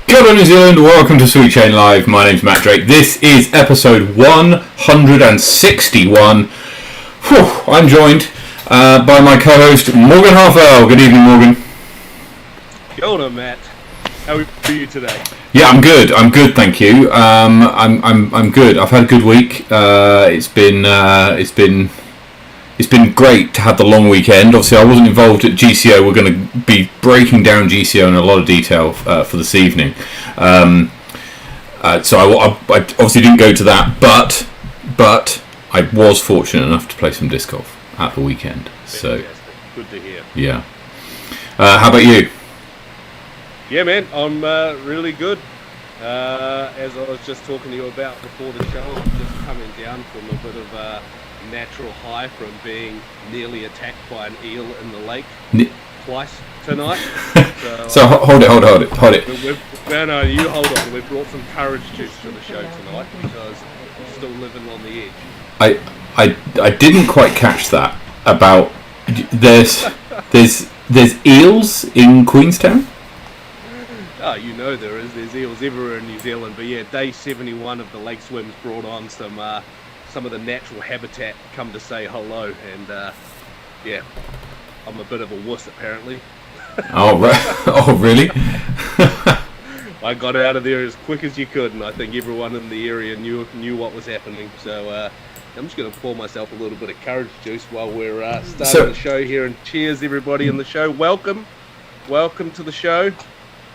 Hello New Zealand, welcome to Sweet Chain Live. My name's Matt Drake. This is episode 161. I'm joined by my co-host Morgan Harfell. Good evening, Morgan. Kia ora, Matt. How are you today? Yeah, I'm good. I'm good, thank you. I'm good. I've had a good week. It's been great to have the long weekend. Obviously, I wasn't involved at GCO. We're going to be breaking down GCO in a lot of detail for this evening. So I obviously didn't go to that, but I was fortunate enough to play some disc golf at the weekend. So Fantastic. Good to hear. yeah. How about you? Yeah, man, I'm really good. As I was just talking to you about before the show, I'm just coming down from a bit of a natural high from being nearly attacked by an eel in the lake twice tonight. So hold it. No, you hold on. We've brought some courage juice to the show tonight because I'm still living on the edge. I didn't quite catch that about there's eels in Queenstown. Oh, you know there's eels everywhere in New Zealand, but yeah, day 71 of the lake swims brought on some of the natural habitat come to say hello, and yeah, I'm a bit of a wuss apparently. Oh right. Oh really? I got out of there as quick as you could, and I think everyone in the area knew what was happening. So I'm just going to pour myself a little bit of courage juice while we're starting the show here. And cheers, everybody in the show. Welcome to the show.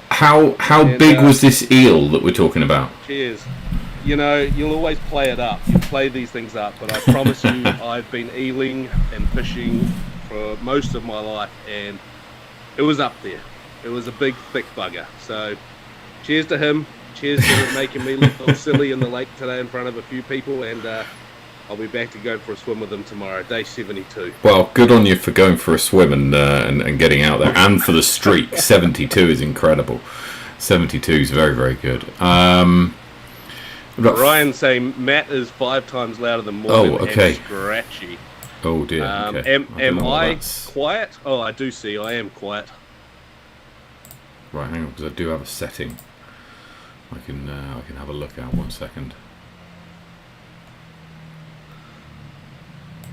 How big was this eel that we're talking about? Cheers. You know, you'll always play it up. You play these things up, but I promise you, I've been eeling and fishing for most of my life, and it was up there. It was a big, thick bugger. So, cheers to him. Cheers to making me look all silly in the lake today in front of a few people, and I'll be back to go for a swim with him tomorrow, day 72. Well, good on you for going for a swim and getting out there, and for the streak. 72 is incredible. 72 is very, very good. Ryan saying Matt is 5 times louder than Morgan. Oh, okay. And scratchy. Oh dear. Okay. Am I quiet? Oh, I do see. I am quiet. Right, hang on, because I do have a setting. I can have a look at 1 second.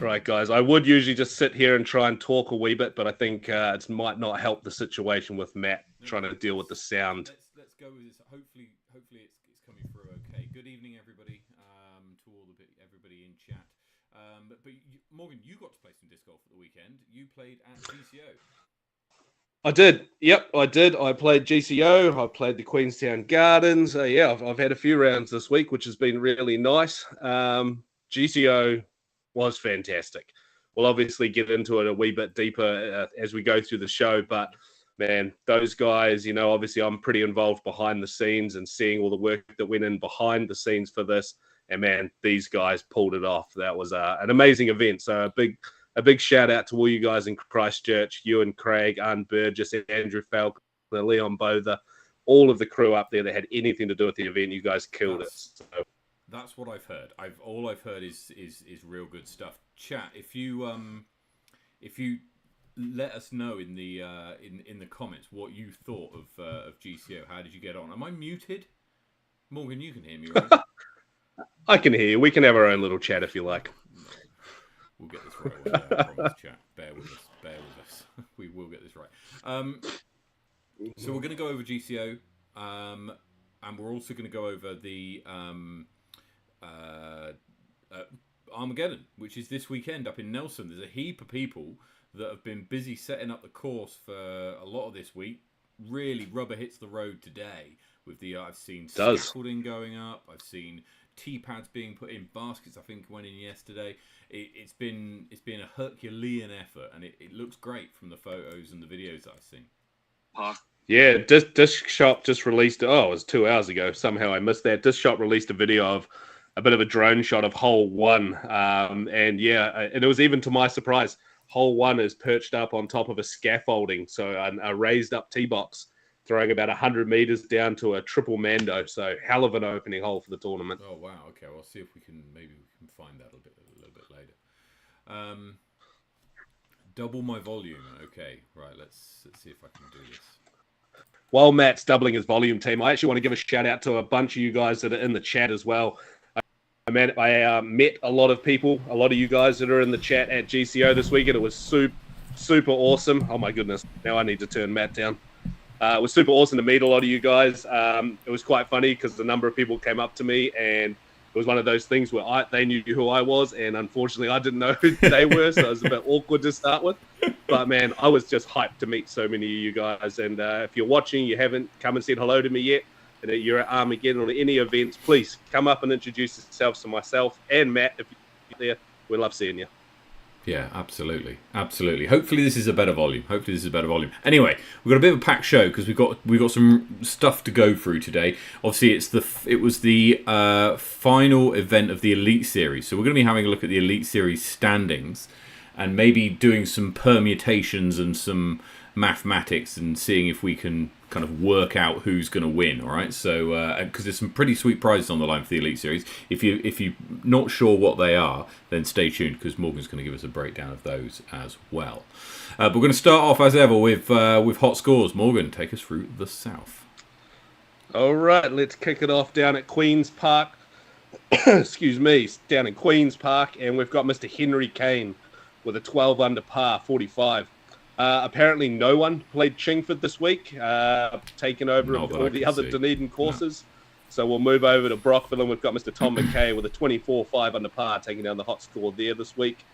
Right, guys. I would usually just sit here and try and talk a wee bit, but I think it might not help the situation with Matt trying to deal with the sound. Let's go with this. Hopefully it's coming through okay. Good evening, everybody. To everybody in chat. But Morgan, you got to play some disc golf at the weekend. You played at GCO. I did. Yep, I did. I played GCO. I played the Queenstown Gardens. Yeah, I've had a few rounds this week, which has been really nice. GCO was fantastic. We'll obviously get into it a wee bit deeper as we go through the show, but man, those guys, you know, obviously I'm pretty involved behind the scenes and seeing all the work that went in behind the scenes for this. And man, these guys pulled it off. That was an amazing event. So a big shout out to all you guys in Christchurch, you and Craig, Ann Burgess, Andrew Falk, Leon Botha, all of the crew up there that had anything to do with the event. You guys killed it. So. That's what I've heard. All I've heard is real good stuff. Chat, if you let us know in the comments what you thought of GCO. How did you get on? Am I muted? Morgan, you can hear me, right? I can hear you. We can have our own little chat if you like. We'll get this right. I promise, chat. Bear with us. We will get this right. So we're going to go over GCO, and we're also going to go over the Armageddon, which is this weekend up in Nelson. There's a heap of people that have been busy setting up the course for a lot of this week. Really, rubber hits the road today with the. I've seen scaffolding going up. I've seen tee pads being put in, baskets I think went in yesterday. It's been a Herculean effort, and it looks great from the photos and the videos that I've seen. Yeah, Disc Shop just released. Oh, it was 2 hours ago. Somehow I missed that. Disc Shop released a video of a bit of a drone shot of hole 1, and yeah, and it was even to my surprise. Hole 1 is perched up on top of a scaffolding, so a raised up tee box, throwing about 100 meters down to a triple Mando. So hell of an opening hole for the tournament. Oh wow! Okay, we'll see if we can find that a little bit later. Double my volume. Okay, right. Let's see if I can do this. while Matt's doubling his volume team, I actually want to give a shout out to a bunch of you guys that are in the chat as well. I met a lot of people, a lot of you guys that are in the chat at GCO this weekend. It was super awesome. Oh my goodness, now I need to turn Matt down. It was super awesome to meet a lot of you guys. It was quite funny because the number of people came up to me, and it was one of those things where they knew who I was, and unfortunately I didn't know who they were, so it was a bit awkward to start with. But man, I was just hyped to meet so many of you guys. And if you're watching, you haven't come and said hello to me yet, and you're at Armageddon or any events, please come up and introduce yourselves to myself and Matt. If you're there, we love seeing you. Yeah, absolutely. Hopefully this is a better volume. Anyway, we've got a bit of a packed show because we've got some stuff to go through today. Obviously, it was the final event of the Elite Series, so we're going to be having a look at the Elite Series standings and maybe doing some permutations and some mathematics and seeing if we can kind of work out who's going to win. All right, so because there's some pretty sweet prizes on the line for the Elite Series. If you're not sure what they are, then stay tuned because Morgan's going to give us a breakdown of those as well. But we're going to start off as ever with hot scores. Morgan, take us through the South. All right, let's kick it off down at Queen's Park. Excuse me, down in Queen's Park, and we've got Mr. Henry Kane with a 12 under par, 45. Apparently no one played Chingford this week, taken over all the other Dunedin courses. No. So we'll move over to Brockville, and we've got Mr. Tom McKay with a 24-5 under par, taking down the hot score there this week.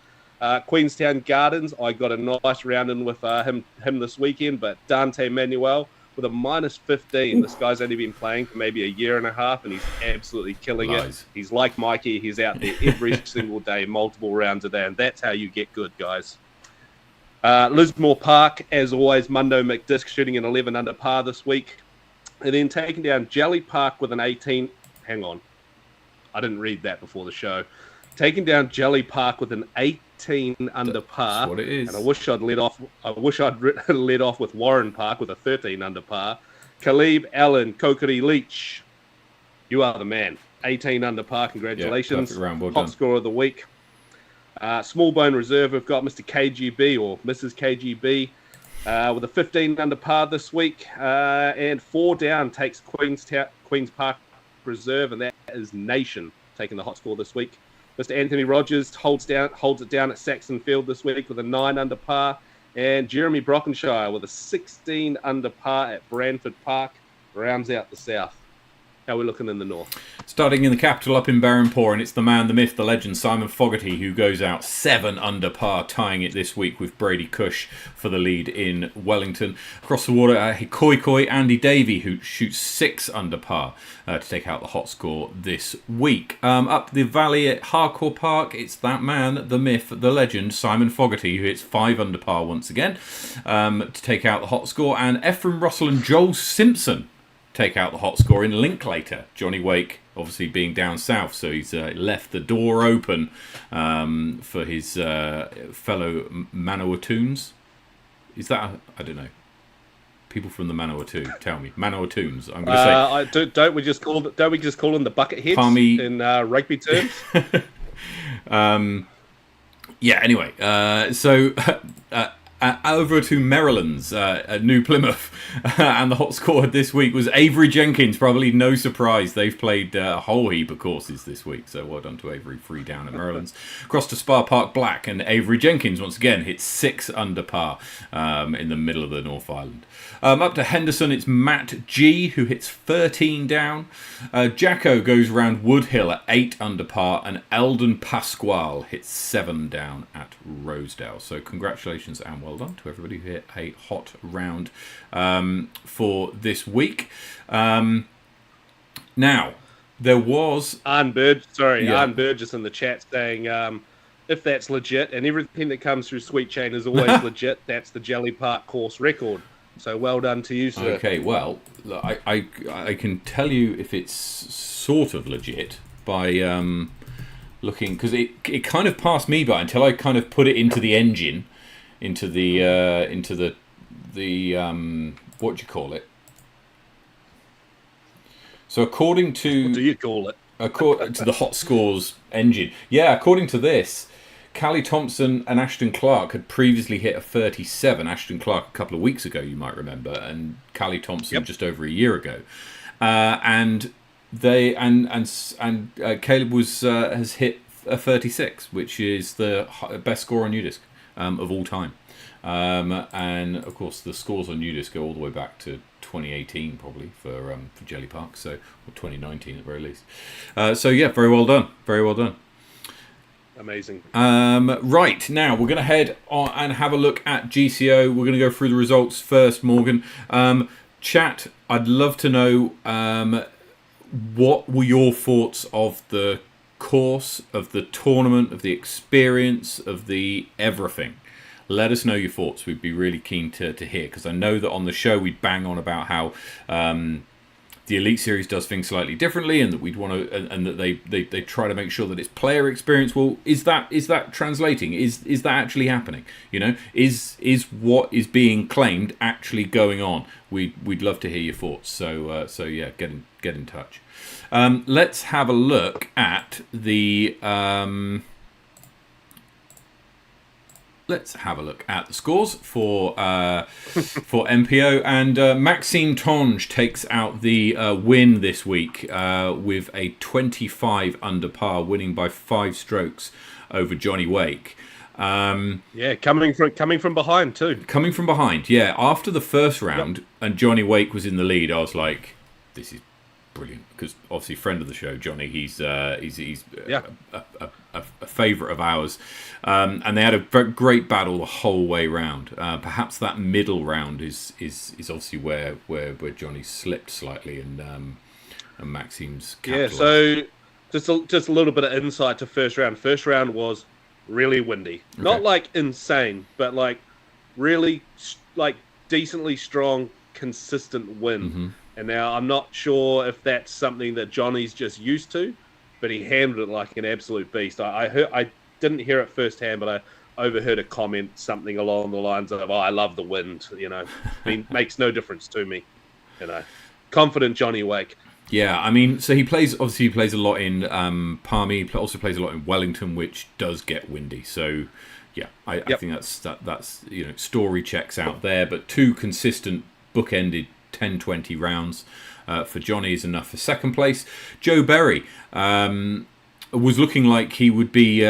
Queenstown Gardens, I got a nice round in with him this weekend, but Dante Manuel with a minus 15. Ooh. This guy's only been playing for maybe a year and a half, and he's absolutely killing it. He's like Mikey. He's out there every single day, multiple rounds a day, and that's how you get good, guys. Lismore Park, as always, Mundo McDisc shooting an 11 under par this week. And then taking down Jelly Park with an 18. Hang on. I didn't read that before the show. Taking down Jelly Park with an 18 under par. That's what it is. And I wish I'd led off with Warren Park with a 13 under par. Khalib Allen, Kokiri Leach. You are the man. 18 under par. Congratulations. Yeah, round. Well Top done. Score of the week. Small Bone Reserve, we've got Mr. KGB or Mrs. KGB with a 15 under par this week. And 4 down takes Queen's Park Reserve, and that is Nation taking the hot score this week. Mr. Anthony Rogers holds it down at Saxon Field this week with a 9 under par. And Jeremy Brockenshire with a 16 under par at Branford Park rounds out the South. How are we looking in the north? Starting in the capital up in Barrenpore, and it's the man, the myth, the legend, Simon Fogarty, who goes out 7 under par, tying it this week with Brady Cush for the lead in Wellington. Across the water, Hikoi Andy Davey, who shoots 6 under par to take out the hot score this week. Up the valley at Harcourt Park, it's that man, the myth, the legend, Simon Fogarty, who hits 5 under par once again to take out the hot score. And Ephraim Russell and Joel Simpson take out the hot score in Linklater. Johnny Wake obviously being down south, so he's left the door open for his fellow Manawatoons. Is that I don't know. People from the Manawatu, tell me. Manawatoons. I'm going to say. Don't we just call them the bucket heads in rugby terms? Yeah. Anyway, so. Over to Maryland's New Plymouth, and the hot score this week was Avery Jenkins. Probably no surprise, they've played a whole heap of courses this week, so well done to Avery. 3 down at Maryland's. Across to Spa Park Black, and Avery Jenkins once again hits 6 under par in the middle of the North Island. Up to Henderson, it's Matt G, who hits 13 down. Jacko goes around Woodhill at 8 under par, and Eldon Pasquale hits 7 down at Rosedale. So congratulations and well done to everybody who hit a hot round for this week. Now, there was... Arn Burgess in the chat saying... if that's legit, and everything that comes through Sweet Chain is always legit, that's the Jelly Park course record. So well done to you, sir. Okay, well, I can tell you if it's sort of legit by looking, because it kind of passed me by until I kind of put it into the engine, into the what do you call it? So according to... What do you call it? According to the Hot Scores engine. Yeah, according to this, Callie Thompson and Ashton Clark had previously hit a 37. Ashton Clark a couple of weeks ago, you might remember, and Callie Thompson just over a year ago. And they and Caleb has hit a 36, which is the best score on Nudisc of all time. And of course, the scores on Nudisc go all the way back to 2018, probably for Jelly Park, so or 2019 at the very least. So yeah, very well done, very well done. Amazing. Right, now we're going to head on and have a look at GCO. We're going to go through the results first, Morgan. Chat, I'd love to know what were your thoughts of the course, of the tournament, of the experience, of the everything. Let us know your thoughts. We'd be really keen to hear, because I know that on the show we bang on about how the Elite Series does things slightly differently, and that we'd want to, and that they try to make sure that it's player experience. Well, is that translating? Is that actually happening? You know, is what is being claimed actually going on? We'd love to hear your thoughts. So yeah, get in touch. Let's have a look at the. Let's have a look at the scores for MPO, and Maxime Tonge takes out the win this week with a 25 under par, winning by 5 strokes over Johnny Wake. Yeah, coming from behind too. Coming from behind, yeah. After the first round, and Johnny Wake was in the lead, I was like, "This is brilliant," because obviously friend of the show, Johnny. He's a favourite of ours. And they had a great battle the whole way round. Perhaps that middle round is obviously where Johnny slipped slightly, and Maxime's capitalized. Yeah, so just a little bit of insight to first round. First round was really windy, not like insane, but like really like decently strong, consistent wind. Mm-hmm. And now I'm not sure if that's something that Johnny's just used to, but he handled it like an absolute beast. I didn't hear it firsthand, but I overheard a comment, something along the lines of, "Oh, I love the wind," you know. I mean, makes no difference to me, you know. Confident Johnny Wake. Yeah, I mean, so he plays a lot in Palmy, also plays a lot in Wellington, which does get windy. So yeah, I think that's you know, story checks out there, but 2 consistent bookended 10-20 rounds for Johnny is enough for second place. Joe Berry was looking like he would be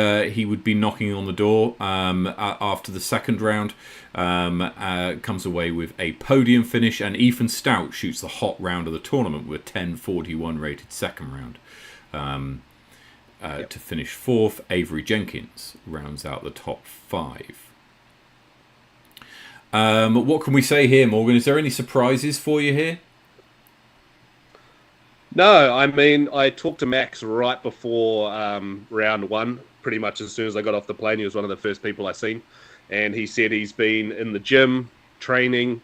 knocking on the door after the second round. Comes away with a podium finish, and Ethan Stout shoots the hot round of the tournament with a 10:41 rated second round to finish 4th. Avery Jenkins rounds out the top 5. What can we say here, Morgan? Is there any surprises for you here? No, I mean, I talked to Max right before round 1, pretty much as soon as I got off the plane. He was one of the first people I seen. And he said he's been in the gym, training,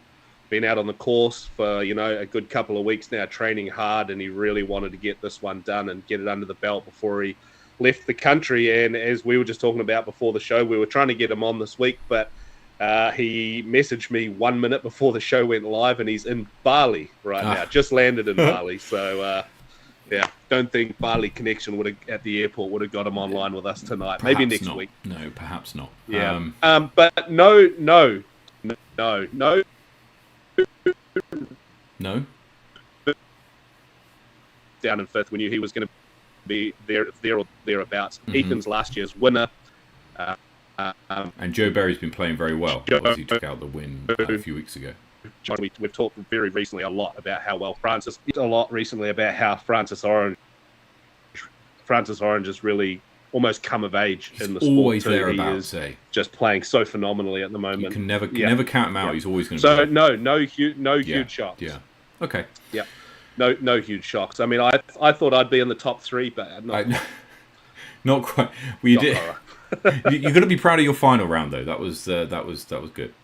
been out on the course for, you know, a good couple of weeks now, training hard, and he really wanted to get this one done and get it under the belt before he left the country. And as we were just talking about before the show, we were trying to get him on this week, but he messaged me 1 minute before the show went live, and he's in Bali right now. Just landed in Bali. So, yeah, don't think Bali connection at the airport would have got him online with us tonight. Perhaps maybe next not. week. No, perhaps not. Yeah. But no. Down in 5th, we knew he was going to be there or thereabouts. Mm-hmm. Ethan's last year's winner. And Joe Berry's been playing very well. Obviously, took out the win a few weeks ago. John, we've talked very recently a lot about how well Francis Orange has really almost come of age in the sport. Always thereabouts, just playing so phenomenally at the moment. You can never count him out. Yeah. He's always going to. So no huge shocks. Yeah. Okay. Yeah. No huge shocks. I mean, I thought I'd be in the top 3, but not quite. Well, you did. You're going to be proud of your final round, though. That was good.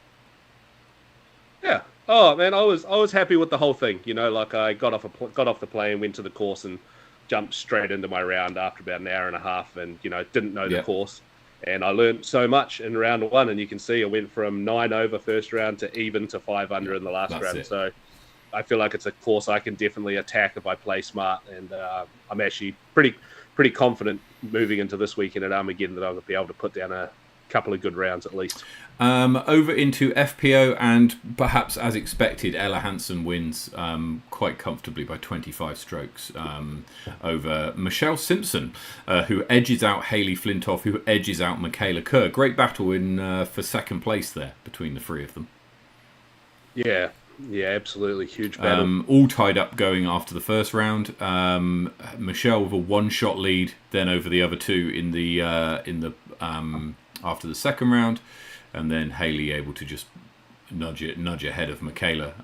Yeah. Oh man, I was happy with the whole thing. You know, like I got off the plane, went to the course, and jumped straight into my round after about an hour and a half, and you know, didn't know the course, and I learned so much in round 1. And you can see I went from 9 over first round to even to 5 under in the last round. So I feel like it's a course I can definitely attack if I play smart, and I'm actually pretty confident moving into this weekend at Armageddon that I'll be able to put down a couple of good rounds at least. Over into FPO, and perhaps as expected, Ella Hansen wins quite comfortably by 25 strokes over Michelle Simpson, who edges out Hayley Flintoff, who edges out Michaela Kerr. Great battle for second place there between the three of them. Yeah, absolutely. Huge battle. All tied up going after the first round. Michelle with a one-shot lead, then over the other two in the after the second round. And then Hayley able to just nudge ahead of Michaela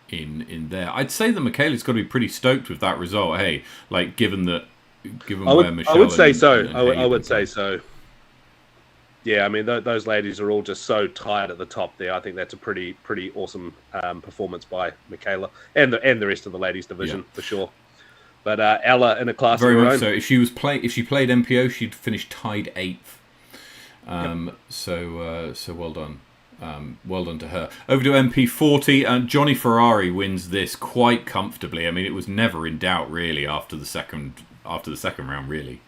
in there. I'd say that Michaela's got to be pretty stoked with that result. Hey, like given where Michelle. I would say so. And I would say so. Yeah, I mean those ladies are all just so tight at the top there. I think that's a pretty awesome performance by Michaela and the rest of the ladies division for sure. But Ella in a class very of her much own. so. If she played MPO, she'd finish tied 8th. So well done. Well done to her. Over to MP40, and Johnny Ferrari wins this quite comfortably. I mean, it was never in doubt really after the second round, really.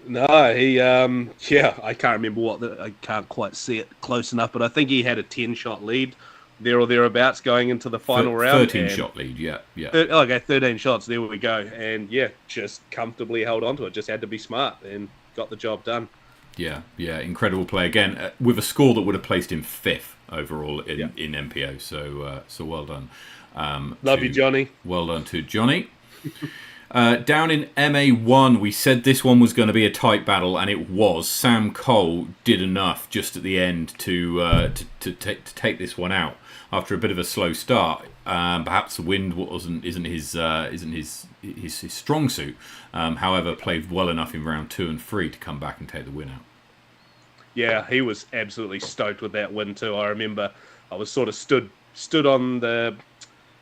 No, he I can't remember I can't quite see it close enough, but I think he had a 10-shot lead there or thereabouts going into the final round. 13-shot lead, yeah. Okay, 13 shots. There we go, and just comfortably held on to it. Just had to be smart and got the job done. Yeah, incredible play again with a score that would have placed him 5th overall in MPO. So well done. Love you, Johnny. Well done to Johnny. Down in MA1, we said this one was going to be a tight battle, and it was. Sam Cole did enough just at the end to take this one out after a bit of a slow start. Perhaps the wind isn't his strong suit. However, played well enough in round 2 and 3 to come back and take the win out. Yeah, he was absolutely stoked with that win too. I remember I was sort of stood on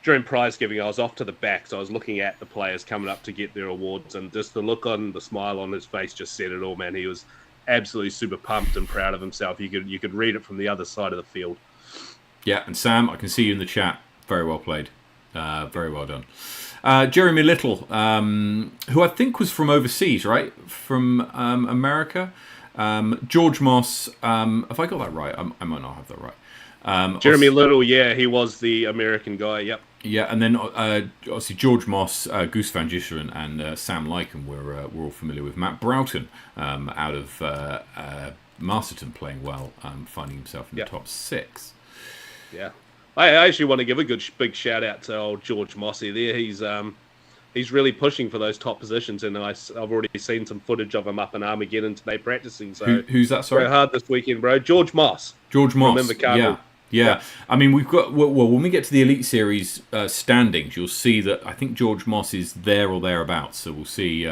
during prize giving. I was off to the back, so I was looking at the players coming up to get their awards, and just the smile on his face just said it all, man. He was absolutely super pumped and proud of himself. You could read it from the other side of the field. Yeah, and Sam, I can see you in the chat. Very well played. Very well done. Jeremy Little, who I think was from overseas, right? From America. George Moss, have I got that right? I might not have that right. Jeremy Little, yeah, he was the American guy, yep. Yeah, and then obviously George Moss, Goose Van Gisteren, and Sam Lycan were all familiar with. Matt Broughton out of Masterton playing well, finding himself in the top 6. Yeah. I actually want to give a big shout out to old George Mossy there. He's really pushing for those top positions, and I've already seen some footage of him up in Armageddon today practicing. So who's that? Sorry, go hard this weekend, bro. George Moss. Yeah. I mean, we've got when we get to the Elite Series standings, you'll see that I think George Moss is there or thereabouts. So we'll see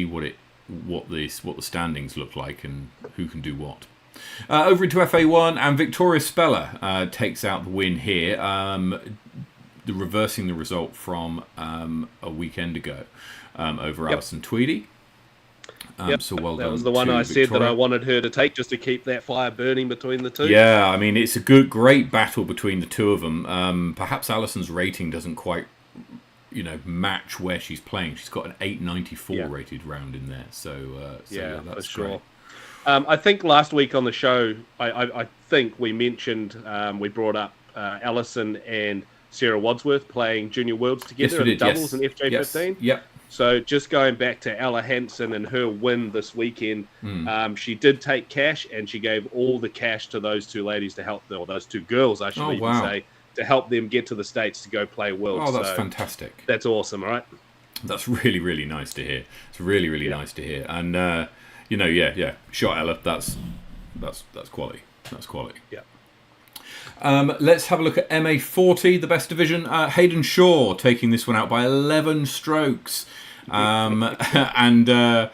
what the standings look like and who can do what. Over into FA1, and Victoria Speller takes out the win here, reversing the result from a weekend ago over Alison Tweedy. So well done. That was the one I said that I wanted her to take, just to keep that fire burning between the two. Yeah, I mean, it's a great battle between the two of them. Perhaps Alison's rating doesn't quite, match where she's playing. She's got an 894 rated round in there. So that's for sure. Great. I think last week on the show, I think we mentioned, we brought up Alison and Sarah Wadsworth playing Junior Worlds together in doubles in FJ15. Yep. So just going back to Ella Hansen and her win this weekend, she did take cash, and she gave all the cash to those two ladies to help them, or those two girls, I should even say, to help them get to the States to go play Worlds. Oh, that's fantastic. That's awesome, right? That's really, really nice to hear. It's really, really nice to hear. And, shot Ella, that's quality. That's quality. Yeah. Let's have a look at MA40, the best division. Hayden Shaw taking this one out by 11 strokes. And hang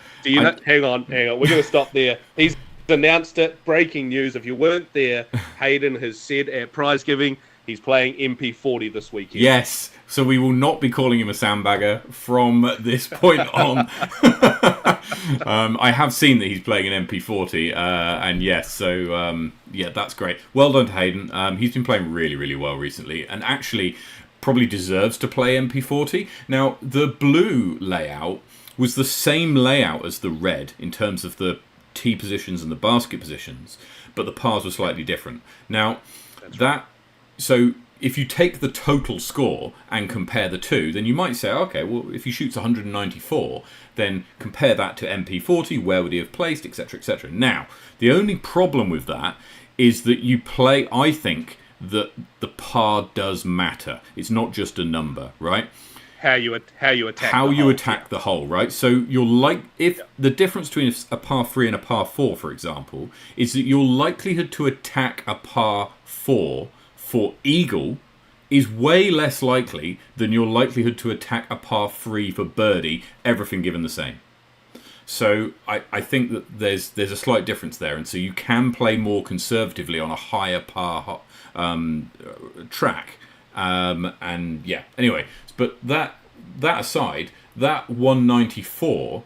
on. We're going to stop there. He's announced it. Breaking news. If you weren't there, Hayden has said at prize giving he's playing MP40 this weekend. Yes. So we will not be calling him a sandbagger from this point on. I have seen that he's playing an MP40, and yes, so that's great. Well done to Hayden. He's been playing really, really well recently, and actually probably deserves to play MP40. Now, the blue layout was the same layout as the red in terms of the tee positions and the basket positions, but the pars were slightly different. Now, so if you take the total score and compare the two, then you might say, okay, well, if he shoots 194, then compare that to MP40, where would he have placed, etc., etc. Now, the only problem with that is that you play, I think, that the par does matter. It's not just a number, right? How you attack the hole, right? So the difference between a par 3 and a par 4, for example, is that your likelihood to attack a par 4 for eagle is way less likely than your likelihood to attack a par 3 for birdie, everything given the same. So I think that there's a slight difference there, and so you can play more conservatively on a higher par track. And yeah, anyway, but that aside, that 194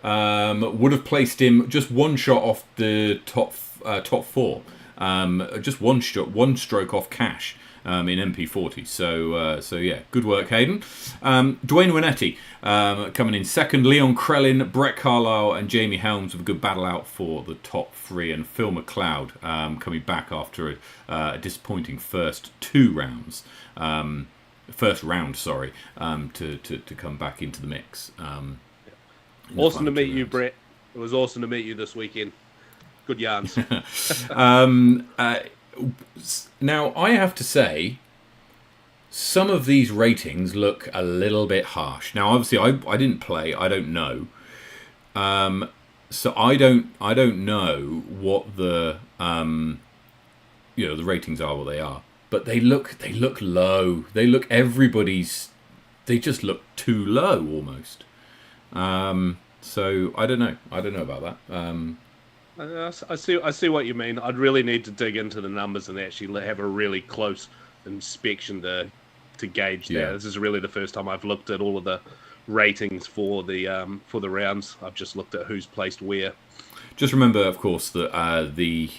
would have placed him just one shot off the top 4, just one stroke off cash in MP40. So yeah, good work, Hayden. Dwayne Winetti coming in second. Leon Krellin, Brett Carlisle, and Jamie Helms with a good battle out for the top 3, and Phil McLeod coming back after a disappointing first round, to come back into the mix. Awesome to meet you, Brett. It was awesome to meet you this weekend. Good yarns. Now, I have to say, some of these ratings look a little bit harsh. Now, obviously, I didn't play. I don't know. So I don't know what the the ratings are, what they are. But they look low. They just look too low almost. So I don't know about that. I see what you mean. I'd really need to dig into the numbers and actually have a really close inspection to gauge that. This is really the first time I've looked at all of the ratings for the rounds. I've just looked at who's placed where. Just remember, of course, that the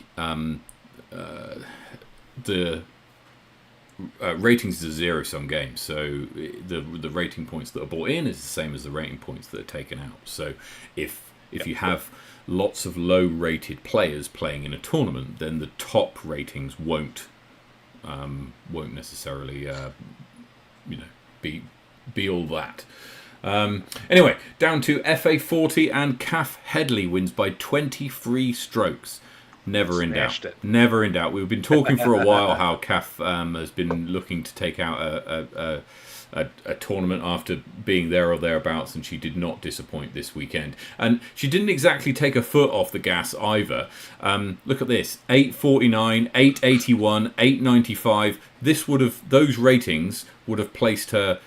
ratings is a zero-sum game, so the rating points that are brought in is the same as the rating points that are taken out. So if you have lots of low-rated players playing in a tournament, then the top ratings won't necessarily be all that. Anyway, down to FA40, and Cath Headley wins by 23 strokes. Never in doubt. We've been talking for a while how Cath has been looking to take out a tournament after being there or thereabouts, and she did not disappoint this weekend. And she didn't exactly take her foot off the gas either. Look at this: 849, 881, 895. Those ratings would have placed her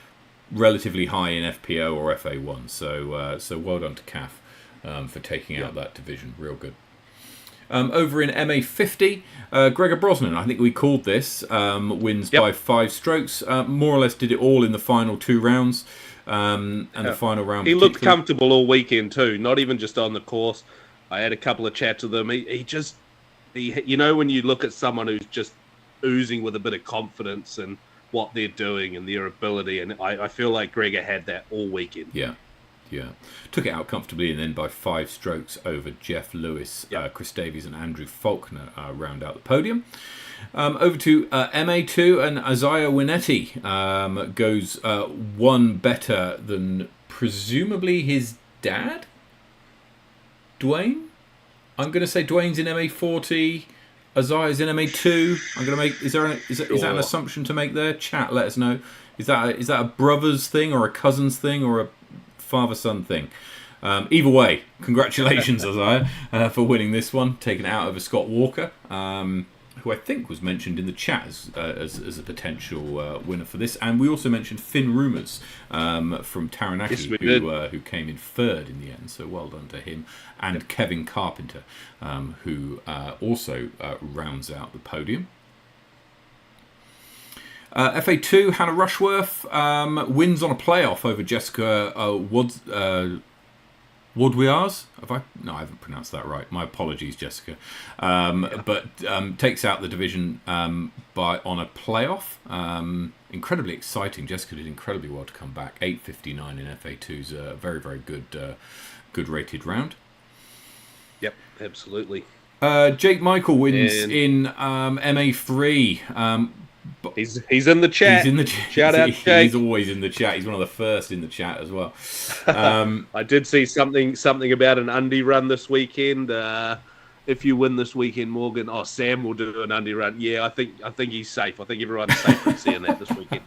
relatively high in FPO or FA1. So well done to Cath for taking out that division. Real good. Over in MA50, Gregor Brosnan, I think we called this, wins by 5 strokes. More or less did it all in the final 2 rounds. The final round, he looked comfortable all weekend too, not even just on the course. I had a couple of chats with him. He when you look at someone who's just oozing with a bit of confidence and what they're doing and their ability, and I feel like Gregor had that all weekend. Yeah. Took it out comfortably, and then by 5 strokes over Jeff Lewis, Chris Davies and Andrew Faulkner round out the podium. Over to MA2, and Isaiah Winetti goes one better than presumably his dad, Dwayne. I'm going to say Dwayne's in MA40, Isaiah's in MA2. I'm going to make. Is that an assumption to make there? Chat, let us know. Is that a brother's thing or a cousin's thing or a father-son thing? Either way, congratulations, Isaiah, for winning this one, taking it out over Scott Walker, who I think was mentioned in the chat as a potential winner for this. And we also mentioned Finn Rumours from Taranaki, who came in 3rd in the end. So well done to him. And Kevin Carpenter, who also rounds out the podium. FA2, Hannah Rushworth wins on a playoff over Jessica Woodwiars? No, I haven't pronounced that right. My apologies, Jessica. But takes out the division on a playoff. Incredibly exciting. Jessica did incredibly well to come back. 8:59 in FA2's a very, very good rated round. Yep, absolutely. Jake Michael wins in MA3. He's in the chat. He's in the chat. Shout out, Jake. He's always in the chat. He's one of the first in the chat as well. I did see something about an undie run this weekend. If you win this weekend, Morgan, Sam will do an undie run. Yeah, I think he's safe. I think everyone's safe from seeing that this weekend.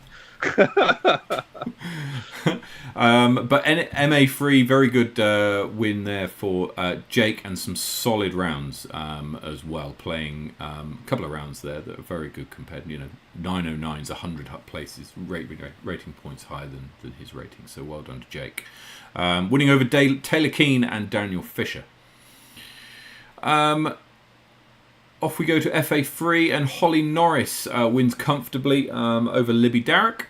But MA3, very good win there for Jake, and some solid rounds as well, playing a couple of rounds there that are very good compared. 909's 100 places, rating points higher than his rating, so well done to Jake. Winning over Taylor Keane and Daniel Fisher. Off we go to FA3, and Holly Norris wins comfortably over Libby Darrick.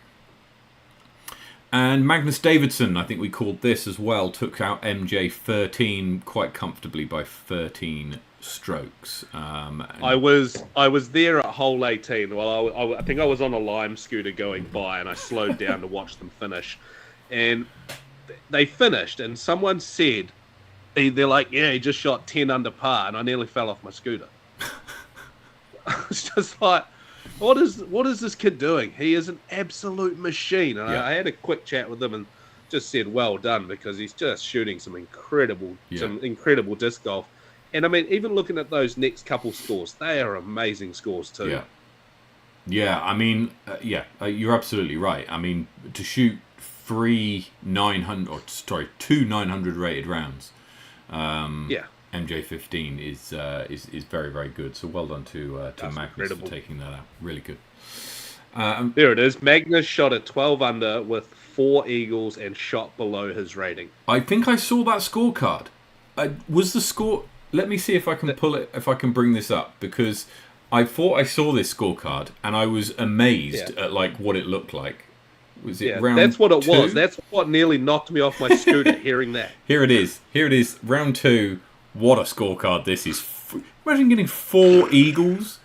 And Magnus Davidson, I think we called this as well, took out MJ13 quite comfortably by 13 strokes. I was there at hole 18. Well, I think I was on a Lime scooter going by, and I slowed down to watch them finish. And they finished, and someone said, they're like, yeah, he just shot 10 under par, and I nearly fell off my scooter. I was just like, what is this kid doing? He is an absolute machine. And I had a quick chat with him and just said, well done, because he's just shooting some incredible disc golf. And I mean, even looking at those next couple scores, they are amazing scores too. Yeah. I mean, you're absolutely right. I mean, to shoot two 900 rated rounds. MJ15 is very, very good. So well done to Magnus for taking that out. Really good. There it is. Magnus shot at 12 under with 4 eagles and shot below his rating. I think I saw that scorecard. Was the score? Let me see if I can pull it. If I can bring this up, because I thought I saw this scorecard and I was amazed at what it looked like. Was it round? That's what it 2? was. That's what nearly knocked me off my scooter. Hearing that. Here it is. Round 2. What a scorecard this is! Imagine getting 4 eagles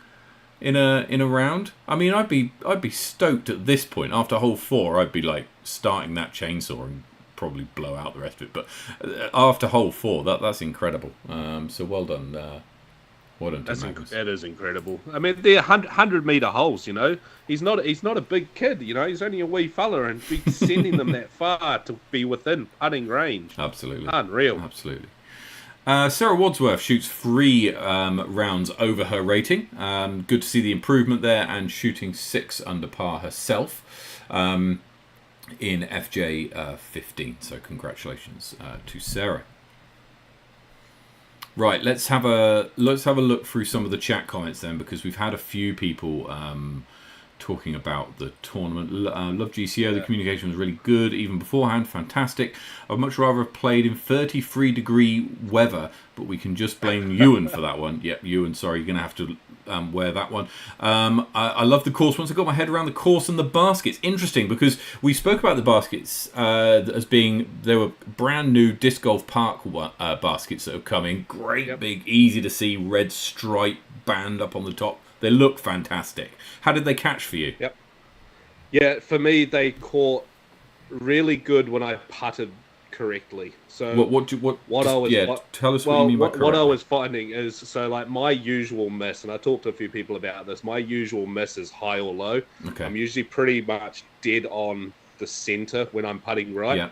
in a round. I mean, I'd be stoked at this point. After hole 4, I'd be like starting that chainsaw and probably blow out the rest of it. But after hole 4, that's incredible. So well done. Well done to Magnus. That is incredible. I mean, they're 100-meter holes. He's not a big kid. He's only a wee fella, and be sending them that far to be within putting range. Absolutely, unreal. Absolutely. Sarah Wadsworth shoots 3 rounds over her rating. Good to see the improvement there, and shooting 6 under par herself in FJ 15. So congratulations to Sarah. Right, let's have a look through some of the chat comments then, because we've had a few people talking about the tournament. Love GCO. The communication was really good even beforehand. Fantastic. I'd much rather have played in 33-degree weather, but we can just blame Ewan for that one. Yep, Ewan, sorry, you're going to have to wear that one. I love the course. Once I got my head around the course and the baskets, interesting, because we spoke about the baskets as being, they were brand new Disc Golf Park baskets that have come in. Great, big, easy to see red stripe band up on the top. They look fantastic. How did they catch for you? Yep. Yeah, for me, they caught really good when I putted correctly. So tell us what you mean by correct. What I was finding is, so like my usual miss, and I talked to a few people about this, my usual miss is high or low. Okay. I'm usually pretty much dead on the center when I'm putting right. Yeah.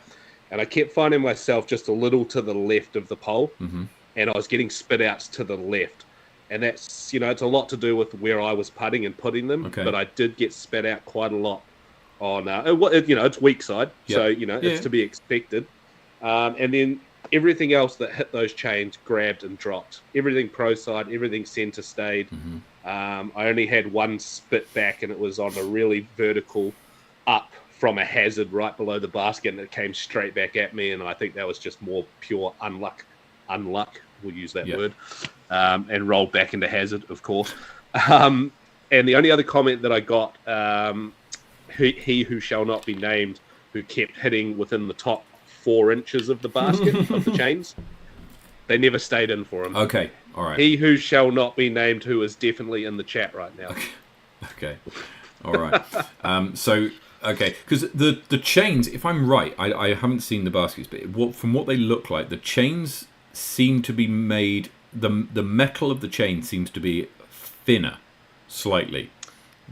And I kept finding myself just a little to the left of the pole, and I was getting spit outs to the left. And that's, it's a lot to do with where I was putting and putting them. Okay. But I did get spat out quite a lot on, it's weak side. Yep. So, it's to be expected. And then everything else that hit those chains grabbed and dropped. Everything pro side, everything center stayed. I only had one spit back, and it was on a really vertical up from a hazard right below the basket, and it came straight back at me. And I think that was just more pure unluck. We'll use that word. And rolled back into hazard, of course. And the only other comment that I got, he who shall not be named, who kept hitting within the top 4 inches of the basket of the chains. They never stayed in for him. Okay, all right. He who shall not be named, who is definitely in the chat right now. Okay, all right. Okay, because the chains, if I'm right, I haven't seen the baskets, but from what they look like, the chains seem to be made. The metal of the chain seems to be thinner, slightly,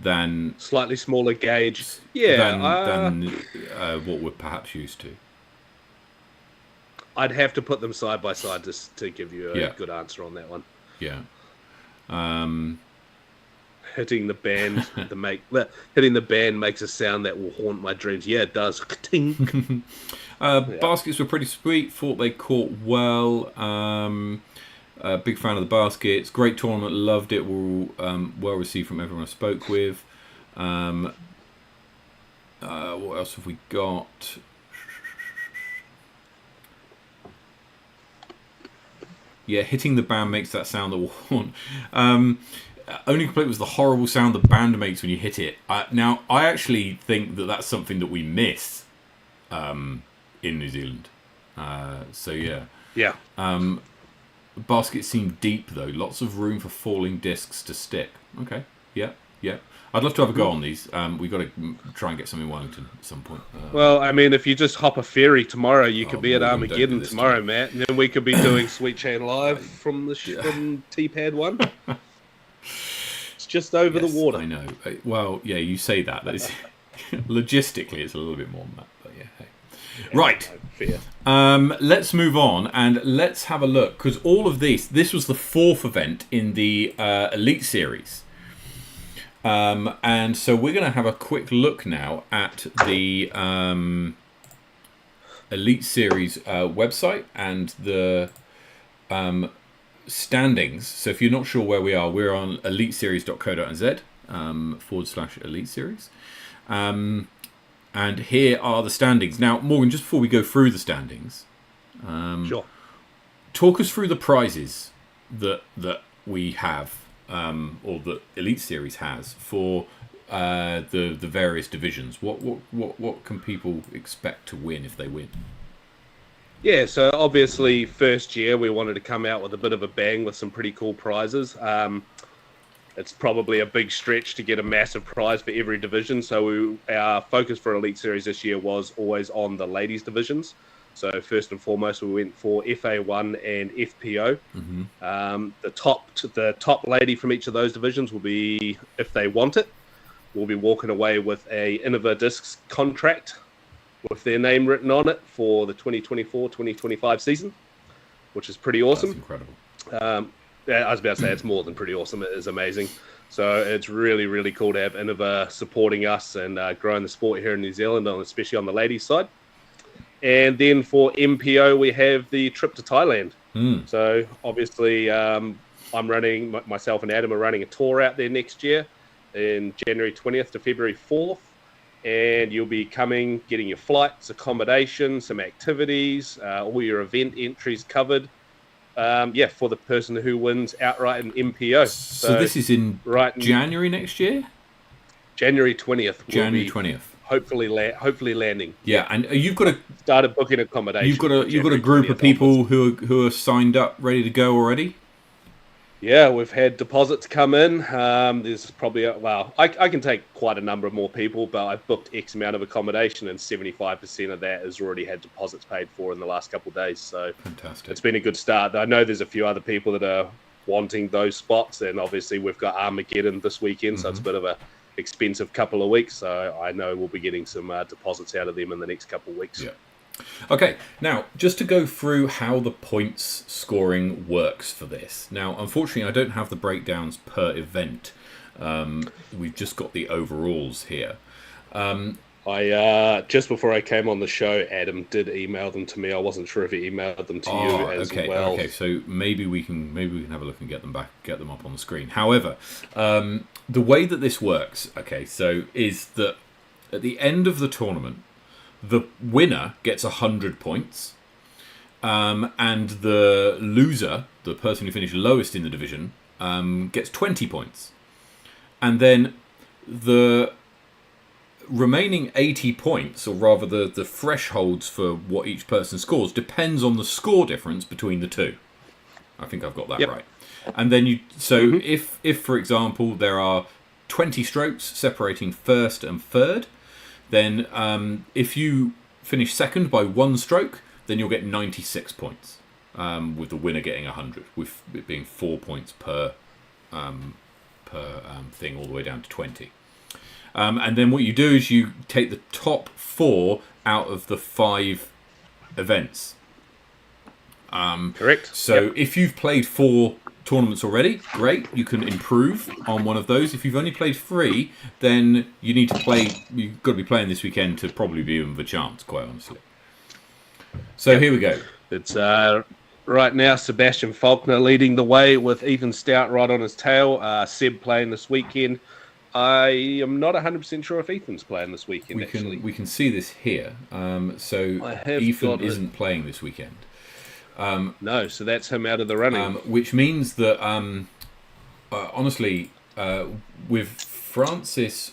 than slightly smaller gauge. Yeah, than what we're perhaps used to. I'd have to put them side by side to give you a Yeah. good answer on that one. Yeah. Hitting the band, hitting the band makes a sound that will haunt my dreams. Yeah, it does. Ting. Baskets were pretty sweet. Thought they caught well. Big fan of the baskets. Great tournament. Loved it. Well received from everyone I spoke with. What else have we got? Yeah, hitting the band makes that sound that will haunt. Only complaint was the horrible sound the band makes when you hit it. Now, I actually think that that's something that we miss in New Zealand. So, yeah. Yeah. Baskets seem deep, though. Lots of room for falling discs to stick. Okay. Yeah. I'd love to have a go on these. We've got to try and get some in Wellington at some point. Well, I mean, if you just hop a ferry tomorrow, you could be at Morgan, don't do Armageddon this to tomorrow, me. Matt. And then we could be doing Sweet Chain Live from the from T-Pad 1. It's just over the Yes, water. I know. Well, yeah, you say that. That is logistically, it's a little bit more than that. But yeah, hey. Right. Fair. Let's move on and let's have a look, because all of this was the 4th event in the Elite Series. And so we're going to have a quick look now at the Elite Series website and the standings. So if you're not sure where we are, we're on eliteseries.co.nz /Elite Series. And here are the standings. Now, Morgan, just before we go through the standings, Sure. talk us through the prizes that we have, or that Elite Series has for the various divisions. What can people expect to win if they win? Yeah, so obviously first year we wanted to come out with a bit of a bang with some pretty cool prizes. It's probably a big stretch to get a massive prize for every division. So our focus for Elite Series this year was always on the ladies divisions. So first and foremost, we went for FA1 and FPO. Mm-hmm. The top lady from each of those divisions will be, if they want it, will be walking away with a Innova Discs contract with their name written on it for the 2024-2025 season, which is pretty awesome. That's incredible. I was about to say it's more than pretty awesome. It is amazing. So it's really, really cool to have Innova supporting us and growing the sport here in New Zealand, especially on the ladies' side. And then for MPO, we have the trip to Thailand. So obviously, myself and Adam are running a tour out there next year in January 20th to February 4th. And you'll be coming, getting your flights, accommodation, some activities, all your event entries covered. For the person who wins outright in MPO. So this is in January next year? January 20th. January 20th. Hopefully landing. Yeah, and you've got started booking accommodation. You've got a group of people who are signed up, ready to go already. Yeah, we've had deposits come in. There's probably I can take quite a number of more people, but I've booked X amount of accommodation, and 75% of that has already had deposits paid for in the last couple of days. So fantastic! It's been a good start. I know there's a few other people that are wanting those spots, and obviously we've got Armageddon this weekend, so it's a bit of a expensive couple of weeks. So I know we'll be getting some deposits out of them in the next couple of weeks. Yeah. Okay, now, just to go through how the points scoring works for this. Now, unfortunately, I don't have the breakdowns per event. We've just got the overalls here. I just before I came on the show, Adam did email them to me. I wasn't sure if he emailed them to you as well. Okay, so maybe we can have a look and get them up on the screen. However, the way that this works, is that at the end of the tournament, the winner gets 100 points, and the loser, the person who finished lowest in the division, gets 20 points. And then the remaining 80 points, or rather the thresholds for what each person scores, depends on the score difference between the two. I think I've got that right. And then if for example there are 20 strokes separating first and third, then if you finish second by 1 stroke, then you'll get 96 points, with the winner getting 100, with it being 4 points per thing all the way down to 20. And then what you do is you take the top 4 out of the 5 events. Correct. So if you've played 4 tournaments already, great, you can improve on one of those. If you've only played 3, then you've got to be playing this weekend to probably be in the chance, quite honestly. So here we go. It's right now Sebastian Faulkner leading the way with Ethan Stout right on his tail. Seb playing this weekend. I am not 100% sure if Ethan's playing this weekend. We can see this here. So Ethan isn't playing this weekend. No, so that's him out of the running. Which means that, honestly, with Francis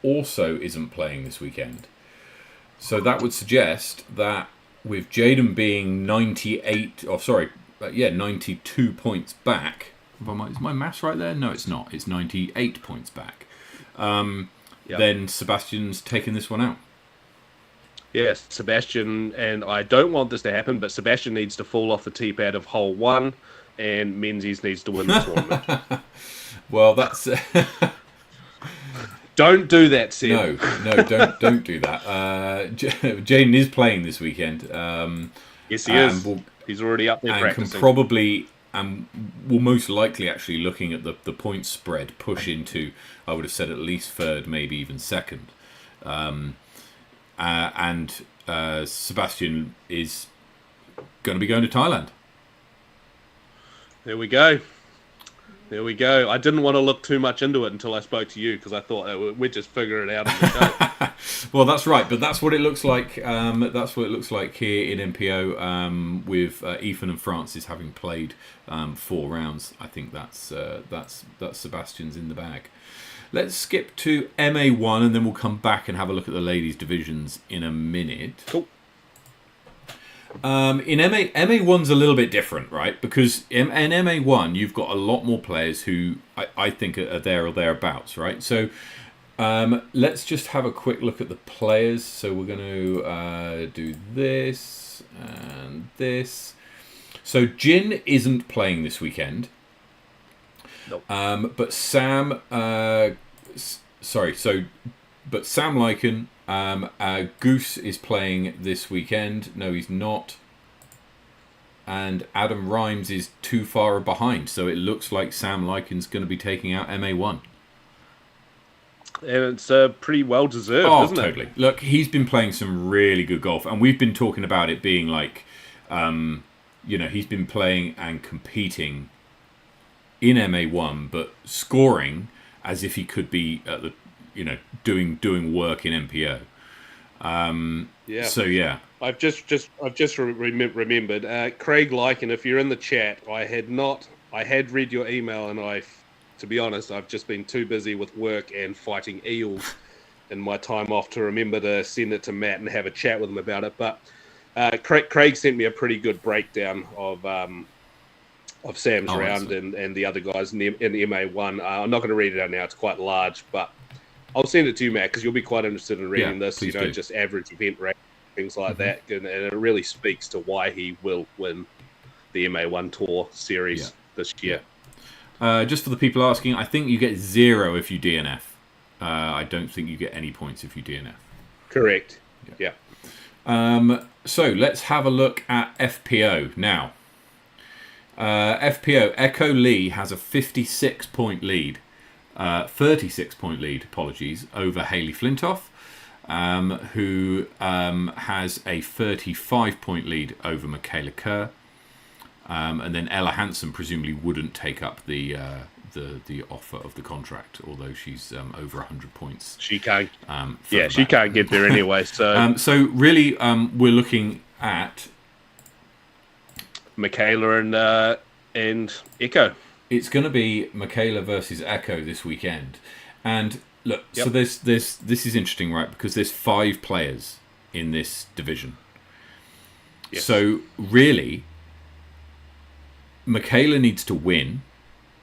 also isn't playing this weekend. So that would suggest that with Jaden being 92 points back. Is my maths right there? No, it's not. It's 98 points back. Then Sebastian's taking this one out. Yes, Sebastian, and I don't want this to happen, but Sebastian needs to fall off the tee pad of hole 1, and Menzies needs to win the tournament. Well, that's... Don't do that, Seb. No, don't do that. Jaden is playing this weekend. Yes, he is. He's already up there practicing. Can probably, will most likely actually, looking at the point spread, push into, I would have said, at least third, maybe even second. And Sebastian is going to be going to Thailand. There we go. I didn't want to look too much into it until I spoke to you, because I thought we'd just figure it out on the show. Well, that's right, but that's what it looks like. That's what it looks like here in MPO, with Ethan and Francis having played 4 rounds. I think that's Sebastian's in the bag. Let's skip to MA1 and then we'll come back and have a look at the ladies' divisions in a minute. Cool. In MA1's a little bit different, right? Because in MA1 you've got a lot more players who I think are there or thereabouts, right? So let's just have a quick look at the players. So we're going to do this and this. So Jin isn't playing this weekend. Nope. But Sam, but Sam Lycan, Goose is playing this weekend. No, he's not. And Adam Rhymes is too far behind, so it looks like Sam Lycan's going to be taking out MA1. And it's pretty well deserved, isn't it? Oh, totally. Look, he's been playing some really good golf, and we've been talking about it being like, he's been playing and competing in MA1, but scoring as if he could be at the, doing work in MPO. So yeah, I've just remembered Craig Lycan. If you're in the chat, I had read your email, and to be honest, I've just been too busy with work and fighting eels in my time off to remember to send it to Matt and have a chat with him about it. But Craig sent me a pretty good breakdown of Sam's round and the other guys in MA1. I'm not going to read it out now; it's quite large, but I'll send it to you, Matt, because you'll be quite interested in reading this. Just average event rate, things like that, and it really speaks to why he will win the MA1 Tour Series this year. Just for the people asking, I think you get 0 if you DNF. I don't think you get any points if you DNF. Correct. Yeah. So let's have a look at FPO now. FPO, Echo Lee has a 56-point lead. 36-point lead, over Hayley Flintoff, who has a 35-point lead over Michaela Kerr. And then Ella Hansen presumably wouldn't take up the offer of the contract, although she's over 100 points. She can't. She can't get there anyway. So, so really, we're looking at Michaela and Echo. It's going to be Michaela versus Echo this weekend, and Look, Yep. so this is interesting, right? Because there's 5 players in this division. Yes. So really, Michaela needs to win.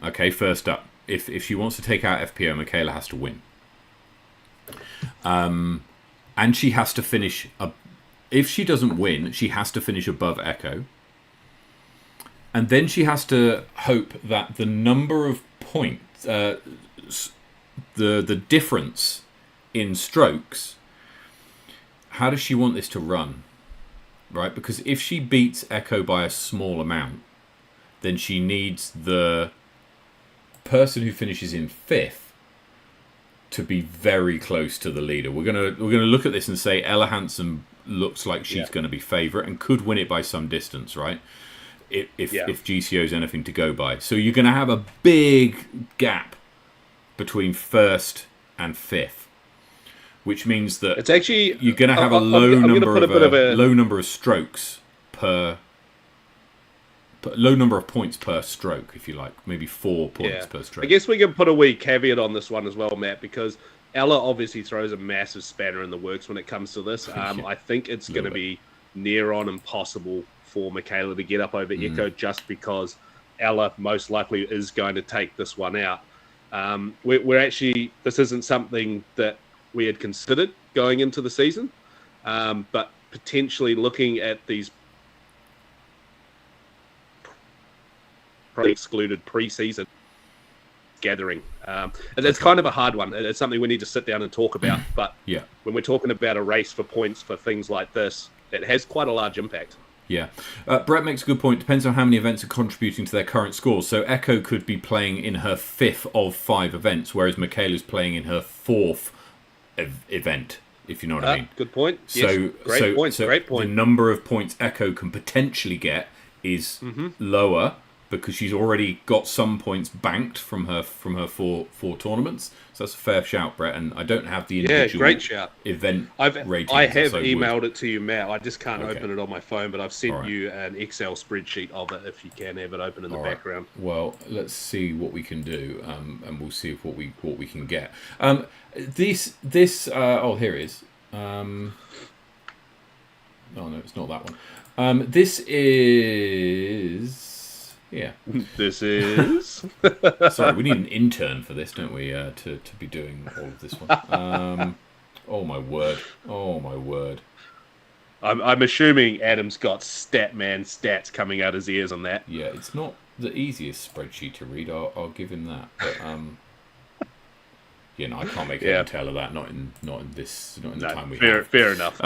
Okay, first up, if she wants to take out FPO, Michaela has to win. And she has to finish. If she doesn't win, she has to finish above Echo. And then she has to hope that the number of points, the difference in strokes. How does she want this to run? Right, because if she beats Echo by a small amount, then she needs the person who finishes in 5th to be very close to the leader. We're gonna look at this and say Ella Hansen looks like she's going to be favourite and could win it by some distance, right? If GCO is anything to go by, so you're going to have a big gap between 1st and 5th, which means that It's actually you're going to have a low number of strokes low number of points per stroke, if you like, maybe 4 points per stroke. I guess we can put a wee caveat on this one as well, Matt, because Ella obviously throws a massive spanner in the works when it comes to this. I think it's going to be near on impossible for Michaela to get up over Echo, just because Ella most likely is going to take this one out. We're actually, this isn't something that we had considered going into the season, but potentially looking at these excluded pre-season gathering. It's kind of a hard one. It's something we need to sit down and talk about. But when we're talking about a race for points for things like this, it has quite a large impact. Yeah. Brett makes a good point. Depends on how many events are contributing to their current scores. So Echo could be playing in her 5th of 5 events, whereas Michaela's playing in her 4th event, if you know what I mean. Good point. So, great point. Great point. The number of points Echo can potentially get is lower, because she's already got some points banked from her 4 tournaments. So that's a fair shout, Brett. And I don't have the individual great shout. Event ratings. I have emailed it to you, Matt. I just can't open it on my phone, but I've sent you an Excel spreadsheet of it if you can have it open in the background. Well, let's see what we can do, and we'll see what we can get. This here it is. Oh no, it's not that one. This is. Yeah. This is. Sorry, we need an intern for this, don't we? To be doing all of this one. Oh my word! Oh my word! I'm assuming Adam's got Statman stats coming out his ears on that. Yeah, it's not the easiest spreadsheet to read. I'll give him that. But I can't make head and tail of that. Not in the time we have. Fair enough.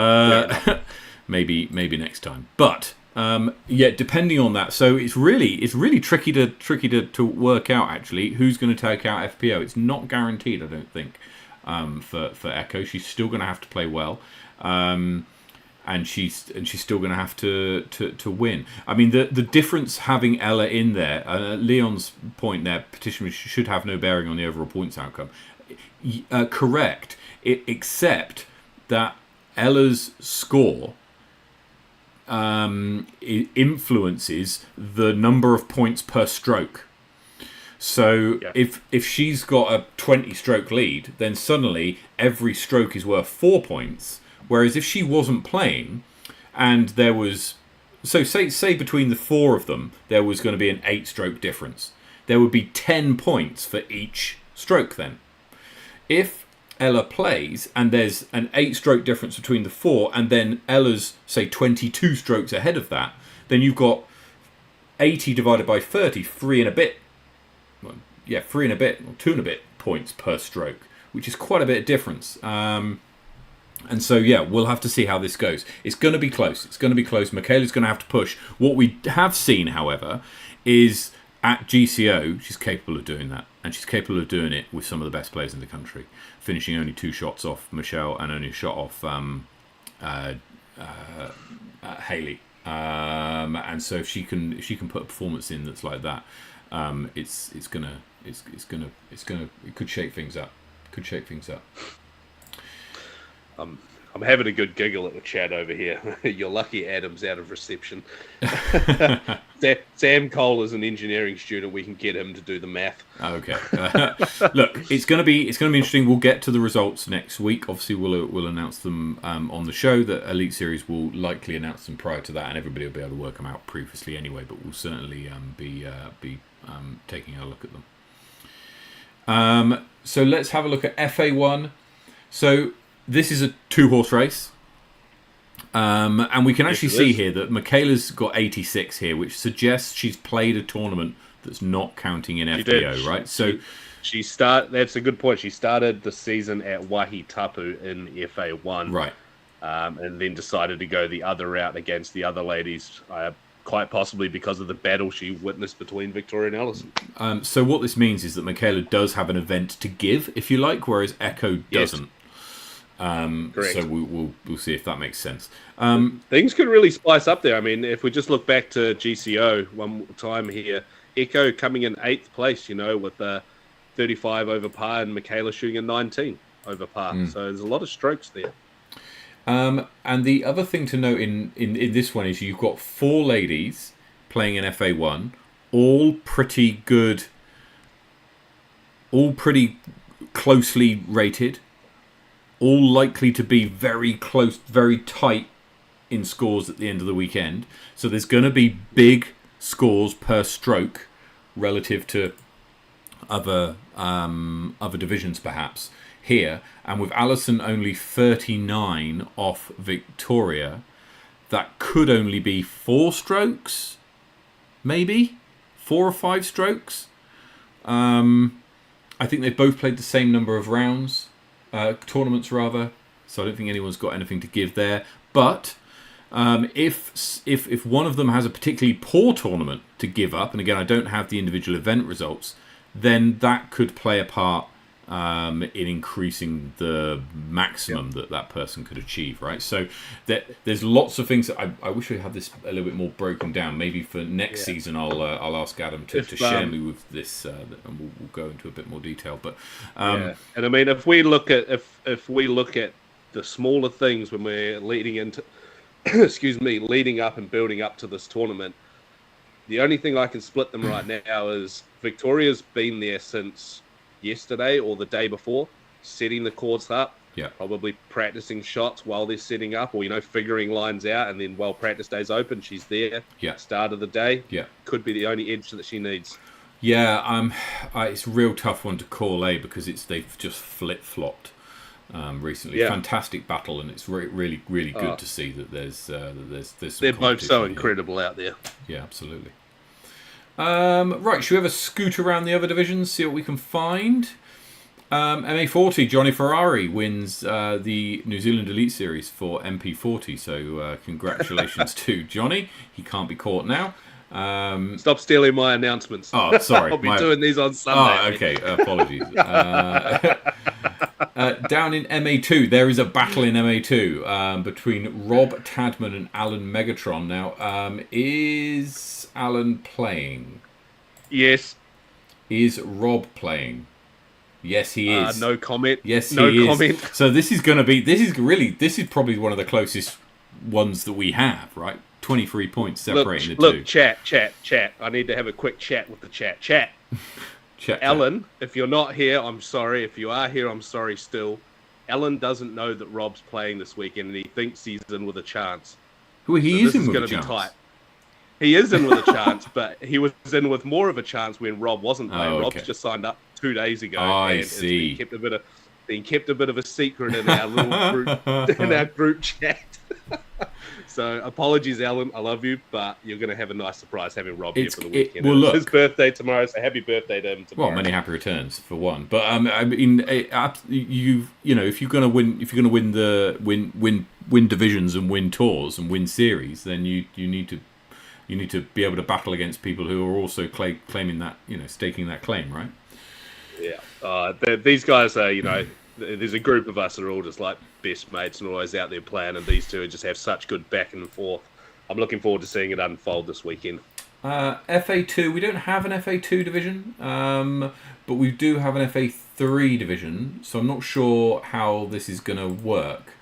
Maybe next time. But. Depending on that, so it's really tricky to work out actually who's going to take out FPO. It's not guaranteed, I don't think, for Echo. She's still going to have to play well, and she's still going to have to win. I mean, the difference having Ella in there, Leon's point there, petition should have no bearing on the overall points outcome. Correct, except that Ella's score. It influences the number of points per stroke. So if she's got a 20-stroke lead, then suddenly every stroke is worth 4 points. Whereas if she wasn't playing, and there was, so say between the 4 of them, there was going to be an 8-stroke difference, there would be 10 points for each stroke. Then, if Ella plays and there's an 8-stroke difference between the 4, and then Ella's say 22 strokes ahead of that, then you've got 80 divided by 30, 3 and a bit, 3 and a bit or 2 and a bit points per stroke, which is quite a bit of difference. And so we'll have to see how this goes. It's going to be close. Michaela's going to have to push. What we have seen, however, is at GCO she's capable of doing that, and she's capable of doing it with some of the best players in the country, finishing only 2 shots off Michelle and only a shot off Haley. And so if she can put a performance in that's like that, it could shake things up. I'm having a good giggle at the chat over here. You're lucky Adam's out of reception. Sam Cole is an engineering student. We can get him to do the math. Okay. Look, it's going to be interesting. We'll get to the results next week. Obviously, we'll announce them on the show. The Elite Series will likely announce them prior to that, and everybody will be able to work them out previously anyway. But we'll certainly be taking a look at them. So let's have a look at FA1. So this is a 2-horse race. And we can actually see here that Michaela's got 86 here, which suggests she's played a tournament that's not counting in FBO, right? So that's a good point. She started the season at Waihi Tapu in FA1. Right. And then decided to go the other route against the other ladies, quite possibly because of the battle she witnessed between Victoria and Allison. So what this means is that Michaela does have an event to give, if you like, whereas Echo doesn't. So we'll see if that makes sense. Things could really spice up there. I mean, if we just look back to GCO one more time here, Echo coming in 8th place, with 35 over par, and Michaela shooting a 19 over par. So there's a lot of strokes there. And the other thing to note in this one is you've got 4 ladies playing in FA1, all pretty good, all pretty closely rated, all likely to be very close, very tight in scores at the end of the weekend. So there's going to be big scores per stroke relative to other divisions perhaps here. And with Allison only 39 off Victoria, that could only be 4 strokes, maybe 4 or 5 strokes. I think they've both played the same number of rounds. Tournaments rather, so I don't think anyone's got anything to give there. But if one of them has a particularly poor tournament to give up, and again I don't have the individual event results, then that could play a part in increasing the maximum that person could achieve, right? So there's lots of things that I wish we had this a little bit more broken down. Maybe for next season I'll ask Adam to share me with this, and we'll go into a bit more detail. But and I mean, if we look at the smaller things when we're leading into leading up and building up to this tournament, the only thing I can split them right now is Victoria's been there since yesterday or the day before, setting the courts up, probably practicing shots while they're setting up, or figuring lines out, and then while practice day's open, she's there. Start of the day, could be the only edge that she needs. It's a real tough one to call, because they've just flip-flopped recently. Fantastic battle, and it's really good to see that there's some they're both so here. incredible out there. Yeah, absolutely. Right, should we have a scoot around the other divisions, see what we can find? MA40, Johnny Ferrari wins the New Zealand Elite Series for MP40, so congratulations to Johnny. He can't be caught now. Stop stealing my announcements. Oh, sorry. I'll be doing these on Sunday. Oh, okay. Apologies. Down in MA2, there is a battle in MA2 between Rob Tadman and Alan Megatron. Now, is Alan playing? Yes. Is Rob playing? Yes, he is. No comment. Yes, no he comment. is. So this is probably one of the closest ones that we have, right? 23 points separating the two. Look, chat. I need to have a quick chat with the chat. Chat. Alan, if you're not here, I'm sorry. If you are here, I'm sorry still. Alan doesn't know that Rob's playing this weekend, and he thinks he's in with a chance. Well, he is in with a chance. This is going to be tight. He is in with a chance, but he was in with more of a chance when Rob wasn't playing. Oh, okay. Rob's just signed up 2 days ago. I see. It's been kept a bit of a secret in our little group chat. So apologies, Alan. I love you, but you're going to have a nice surprise having Rob here for the weekend. Well, look, it's his birthday tomorrow, so happy birthday to him tomorrow. Well, many happy returns for one. But I mean, if you're going to win divisions and win tours and win series, then you need to be able to battle against people who are also claiming that, staking that claim, right? Yeah. These guys are, there's a group of us that are all just like best mates and always out there playing, and these two just have such good back and forth. I'm looking forward to seeing it unfold this weekend. FA2, we don't have an FA2 division, but we do have an FA3 division, so I'm not sure how this is going to work.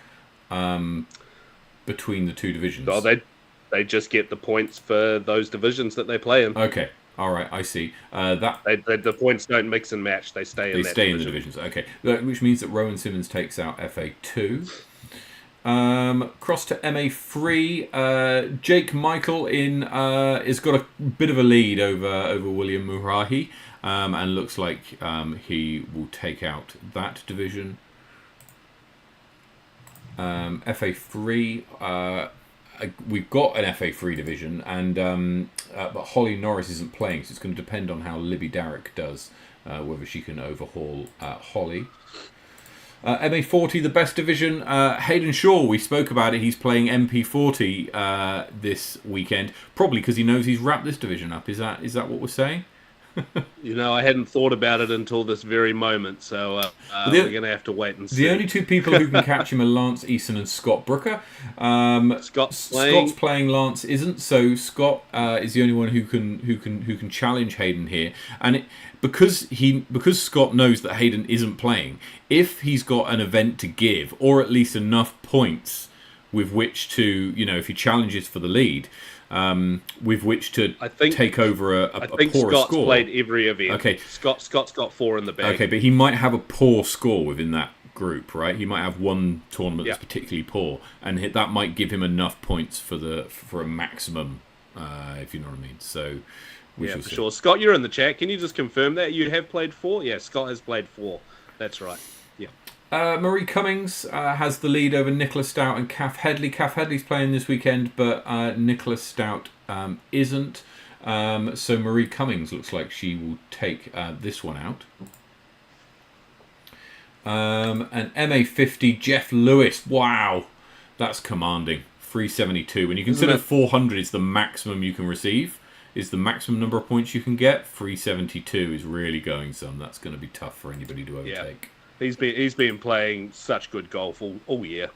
between the two divisions? Oh, they just get the points for those divisions that they play in. Okay, all right, I see. The points don't mix and match; they stay in. They that stay division. in the divisions. Okay, which means that Rowan Simmons takes out FA2. Cross to MA3. Jake Michael has got a bit of a lead over William Murahi, and looks like he will take out that division. FA3. We've got an FA3 division, and but Holly Norris isn't playing, so it's going to depend on how Libby Darrick does, whether she can overhaul Holly. MA40, the best division. Hayden Shaw, we spoke about it. He's playing MP40 this weekend, probably because he knows he's wrapped this division up. Is that what we're saying? I hadn't thought about it until this very moment, so we're going to have to wait and see. The only two people who can catch him are Lance Eason and Scott Brooker. Scott's playing, Lance isn't, so Scott is the only one who can challenge Hayden here. And because Scott knows that Hayden isn't playing, if he's got an event to give, or at least enough points with which to, if he challenges for the lead, with which to take over a poorer Scott's score. Played every event. Okay, Scott's got 4 in the bag. Okay, but he might have a poor score within that group, right? He might have one tournament that's particularly poor, and that might give him enough points for a maximum, if you know what I mean. So, for sure. Scott, you're in the chat. Can you just confirm that you have played 4? Yeah, Scott has played 4. That's right. Yeah. Marie Cummings has the lead over Nicola Stout and Kath Headley. Kath Headley's playing this weekend, but Nicola Stout isn't. So Marie Cummings looks like she will take this one out. And MA50, Jeff Lewis. Wow, that's commanding. 372. When you consider 400 is the maximum you can receive, is the maximum number of points you can get, 372 is really going some. That's going to be tough for anybody to overtake. Yeah. He's been playing such good golf all year.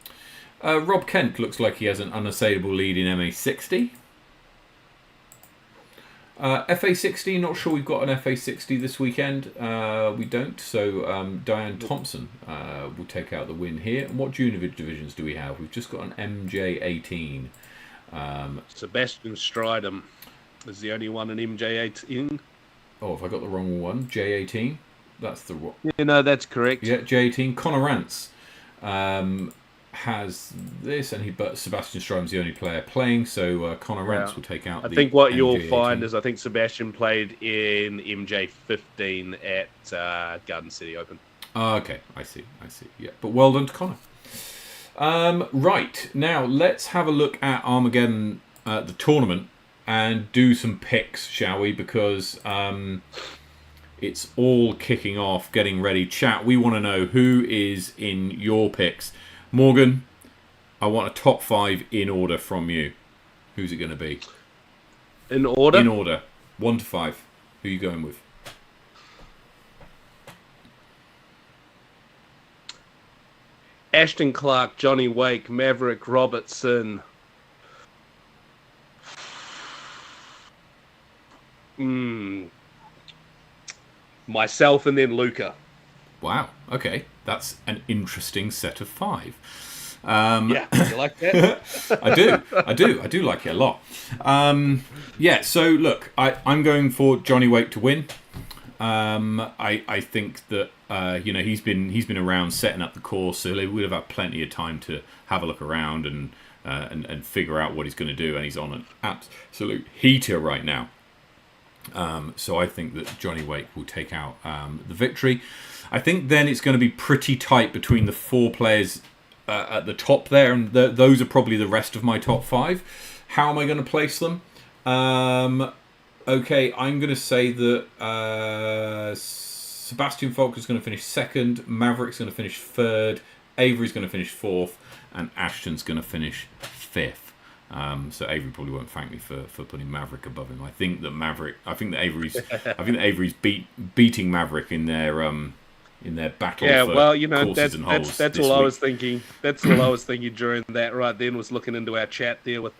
Rob Kent looks like he has an unassailable lead in MA60. FA60, not sure we've got an FA60 this weekend. We don't, so Diane Thompson will take out the win here. And what junior divisions do we have? We've just got an MJ18. Sebastian Stridham is the only one in MJ18. Oh, have I got the wrong one? J18? That's the one. Yeah, no, that's correct. Yeah, J18. Connor Rance has this, but Sebastian Stridham's the only player playing, so Connor Rance will take out I think what you'll MJ18. find is Sebastian played in MJ15 at Garden City Open. Okay, I see. Yeah, but well done to Connor. Right, now let's have a look at Armageddon, the tournament, and do some picks, shall we? Because it's all kicking off, getting ready. Chat, we want to know who is in your picks. Morgan, I want a top 5 in order from you. Who's it going to be? In order? In order. 1 to 5. Who are you going with? Ashton Clark, Johnny Wake, Maverick Robertson. Myself and then Luca. Wow. Okay, that's an interesting set of 5. Yeah, you like that? I do like it a lot. Yeah. So look, I'm going for Johnny Wake to win. I think that he's been around setting up the course, so he would have had plenty of time to have a look around and figure out what he's going to do, and he's on an absolute heater right now. So I think that Johnny Wake will take out the victory. I think then it's going to be pretty tight between the 4 players at the top there, and those are probably the rest of my top 5. How am I going to place them? Okay, I'm going to say that Sebastian Falk is going to finish 2nd, Maverick's going to finish 3rd, Avery's going to finish 4th, and Ashton's going to finish 5th. So Avery probably won't thank me for putting Maverick above him. I think that Avery's beating Maverick in their battle. Yeah, for well, courses and holes that's all I was thinking. That's all I was thinking during that right then, was looking into our chat there with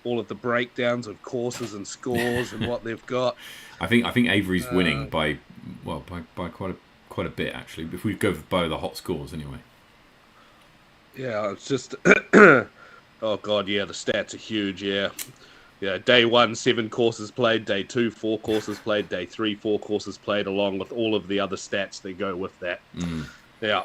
all of the breakdowns of courses and scores and what they've got. I think Avery's winning by quite a bit, actually. If we go by the hot scores anyway. Yeah, it's just oh god, yeah, the stats are huge. Yeah, yeah. Day 1, 7 courses played. Day 2, 4 courses played. Day 3, 4 courses played, along with all of the other stats that go with that. Yeah,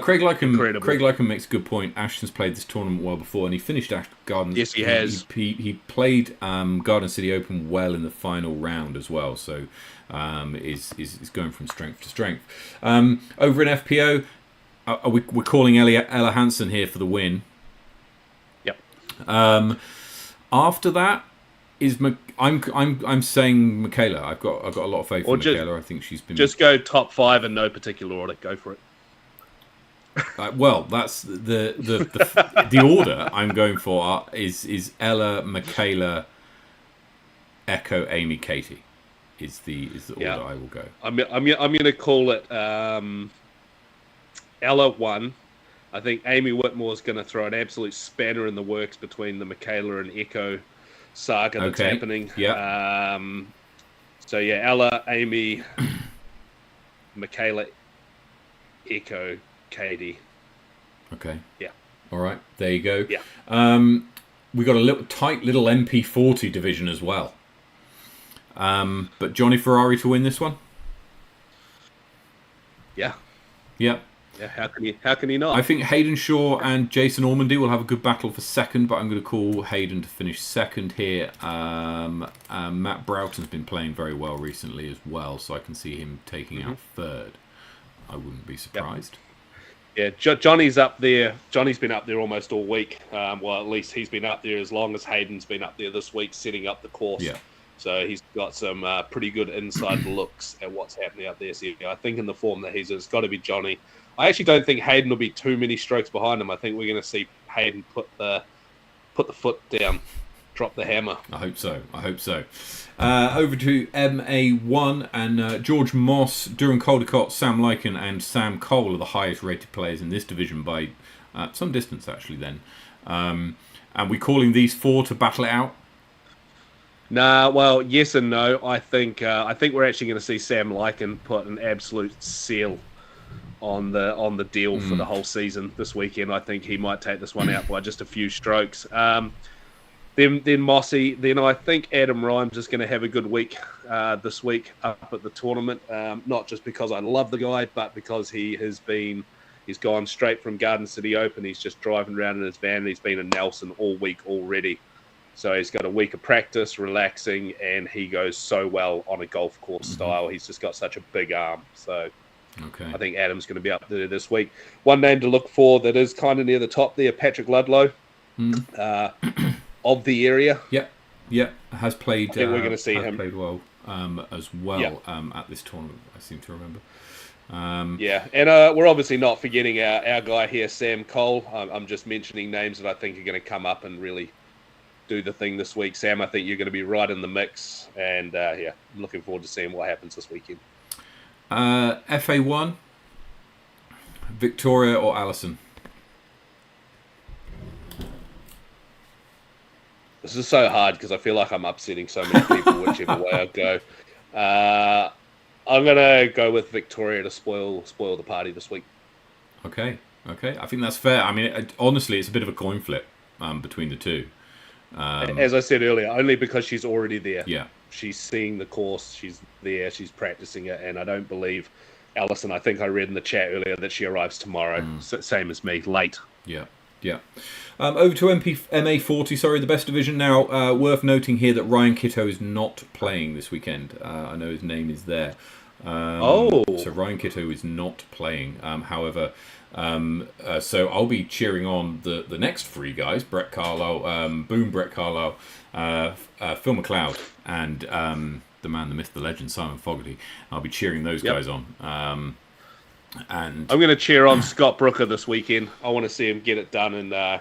Craig incredible. Lycombe makes a good point. Ashton's played this tournament well before, and he finished Garden. Yes, he has. He played Garden City Open well in the final round as well. So is going from strength to strength. Over in FPO, we're calling Ella Hansen here for the win. Yep. After that is I'm saying Michaela. I've got a lot of faith in Michaela. I think she's been just go top 5 in no particular order. Go for it. Well, that's the order I'm going for is Ella, Michaela, Echo, Amy, Katie. Is the order I will go. I'm going to call it Ella 1. I think Amy Whitmore is going to throw an absolute spanner in the works between the Michaela and Echo saga that's happening. Yeah. So yeah, Ella, Amy, Michaela, Echo, Katie. Okay. Yeah. All right. There you go. Yeah. We got a tight little MP40 division as well. But Johnny Ferrari to win this one. Yeah. Yeah. Yeah. How can he not? I think Hayden Shaw and Jason Ormandy will have a good battle for second, but I'm going to call Hayden to finish second here. Matt Broughton's been playing very well recently as well, so I can see him taking out third. I wouldn't be surprised. Yeah, Johnny's up there. Johnny's been up there almost all week. Well, at least he's been up there as long as Hayden's been up there this week, setting up the course. Yeah. So he's got some pretty good inside looks at what's happening up there. So I think in the form that he's in, it's got to be Johnny. I actually don't think Hayden will be too many strokes behind him. I think we're going to see Hayden put the foot down, drop the hammer. I hope so. Over to MA1 and George Moss, Duran Caldecott, Sam Lycan and Sam Cole are the highest rated players in this division by some distance actually then. And we're calling these 4 to battle it out? Nah, well, yes and no. I think we're actually going to see Sam Lycan put an absolute seal on the deal for the whole season this weekend. I think he might take this one out by just a few strokes. Then Mossy. Then I think Adam Rhymes is going to have a good week this week up at the tournament. Not just because I love the guy, but because he's gone straight from Garden City Open. He's just driving around in his van. And he's been in Nelson all week already. So he's got a week of practice, relaxing, and he goes so well on a golf course style. He's just got such a big arm. So I think Adam's going to be up there this week. One name to look for that is kind of near the top there, Patrick Ludlow. Of the area. Yeah, has played. I think we're going to see him played well as well at this tournament. I seem to remember. Yeah, and we're obviously not forgetting our guy here, Sam Cole. I'm just mentioning names that I think are going to come up and really do the thing this week. Sam, I think you're going to be right in the mix, and I'm looking forward to seeing what happens this weekend. FA1, Victoria or Allison? This is so hard because I feel like I'm upsetting so many people whichever way I go. I'm going to go with Victoria to spoil the party this week. Okay. I think that's fair. I mean, honestly, it's a bit of a coin flip between the two. As I said earlier, only because she's already there. Yeah. She's seeing the course. She's there. She's practicing it. And I don't believe Allison, I think I read in the chat earlier that she arrives tomorrow. Same as me, late. Yeah. Over to MA40, the best division now. Worth noting here that Ryan Kitto is not playing this weekend. I know his name is there. So Ryan Kitto is not playing. However, so I'll be cheering on the next 3 guys: Brett Carlisle, Brett Carlisle, Phil McLeod, and the man, the myth, the legend, Simon Fogarty. I'll be cheering those guys on. And I'm going to cheer on Scott Brooker this weekend. I want to see him get it done and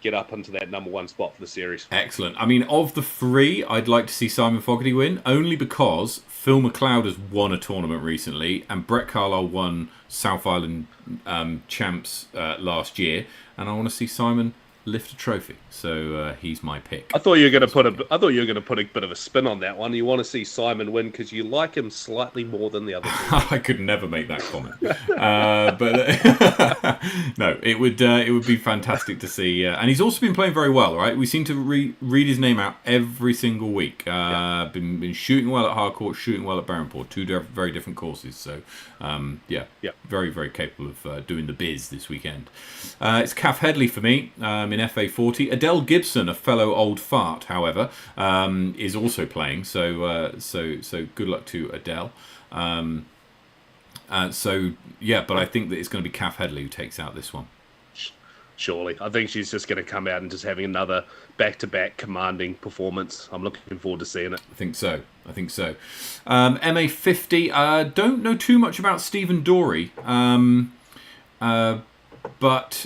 get up into that number 1 spot for the series. Excellent. I mean, of the 3, I'd like to see Simon Fogarty win, only because Phil McLeod has won a tournament recently, and Brett Carlisle won South Island champs last year, and I want to see Simon lift a trophy. So he's my pick. I thought you were going to put a bit of a spin on that one. You want to see Simon win because you like him slightly more than the other two. I could never make that comment, but no, it would be fantastic to see. And he's also been playing very well, right? We seem to read his name out every single week. Been shooting well at Harcourt, shooting well at Berrenport, two very different courses. So very, very capable of doing the biz this weekend. It's Cath Headley for me in FA40. Adele Gibson, a fellow old fart, however, is also playing. So good luck to Adele. But I think that it's going to be Cath Headley who takes out this one. Surely. I think she's just going to come out and just having another back-to-back commanding performance. I'm looking forward to seeing it. I think so. MA50, don't know too much about Stephen Dorey, but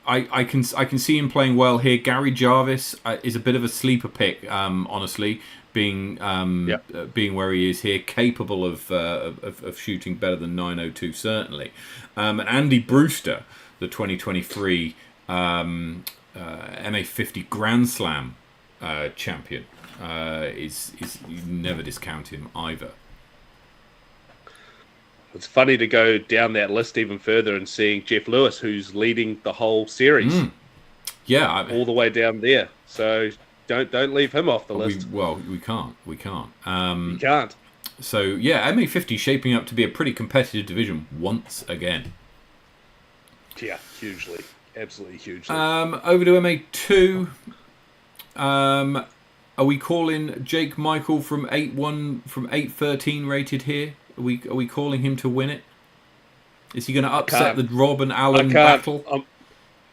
I can see him playing well here. Gary Jarvis is a bit of a sleeper pick, honestly, being where he is here, capable of shooting better than 902 certainly. And Andy Brewster, the 2023 MA50 Grand Slam champion, is you never discount him either. It's funny to go down that list even further and seeing Jeff Lewis, who's leading the whole series. All the way down there. So don't leave him off the list. We can't. You can't. So yeah, MA50 shaping up to be a pretty competitive division once again. Yeah, hugely, absolutely hugely. Over to MA2. Are we calling Jake Michael from 813 rated here? Are we calling him to win it? Is he going to upset the Rob and Alan battle?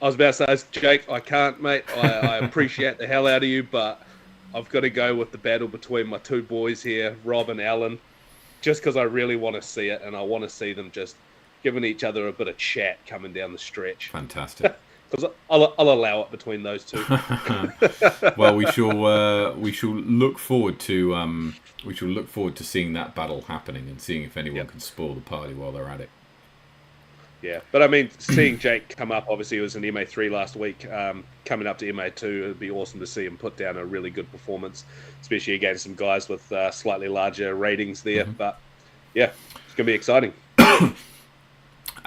I was about to say, Jake, I can't, mate. I appreciate the hell out of you, but I've got to go with the battle between my two boys here, Rob and Alan, just because I really want to see it, and I want to see them just giving each other a bit of chat coming down the stretch. Fantastic. Because I'll allow it between those two. Well, we shall look forward to seeing that battle happening and seeing if anyone can spoil the party while they're at it. Yeah, but I mean, seeing Jake come up, obviously it was in MA3 last week. Coming up to MA2, it'd be awesome to see him put down a really good performance, especially against some guys with slightly larger ratings there. Mm-hmm. But yeah, it's going to be exciting.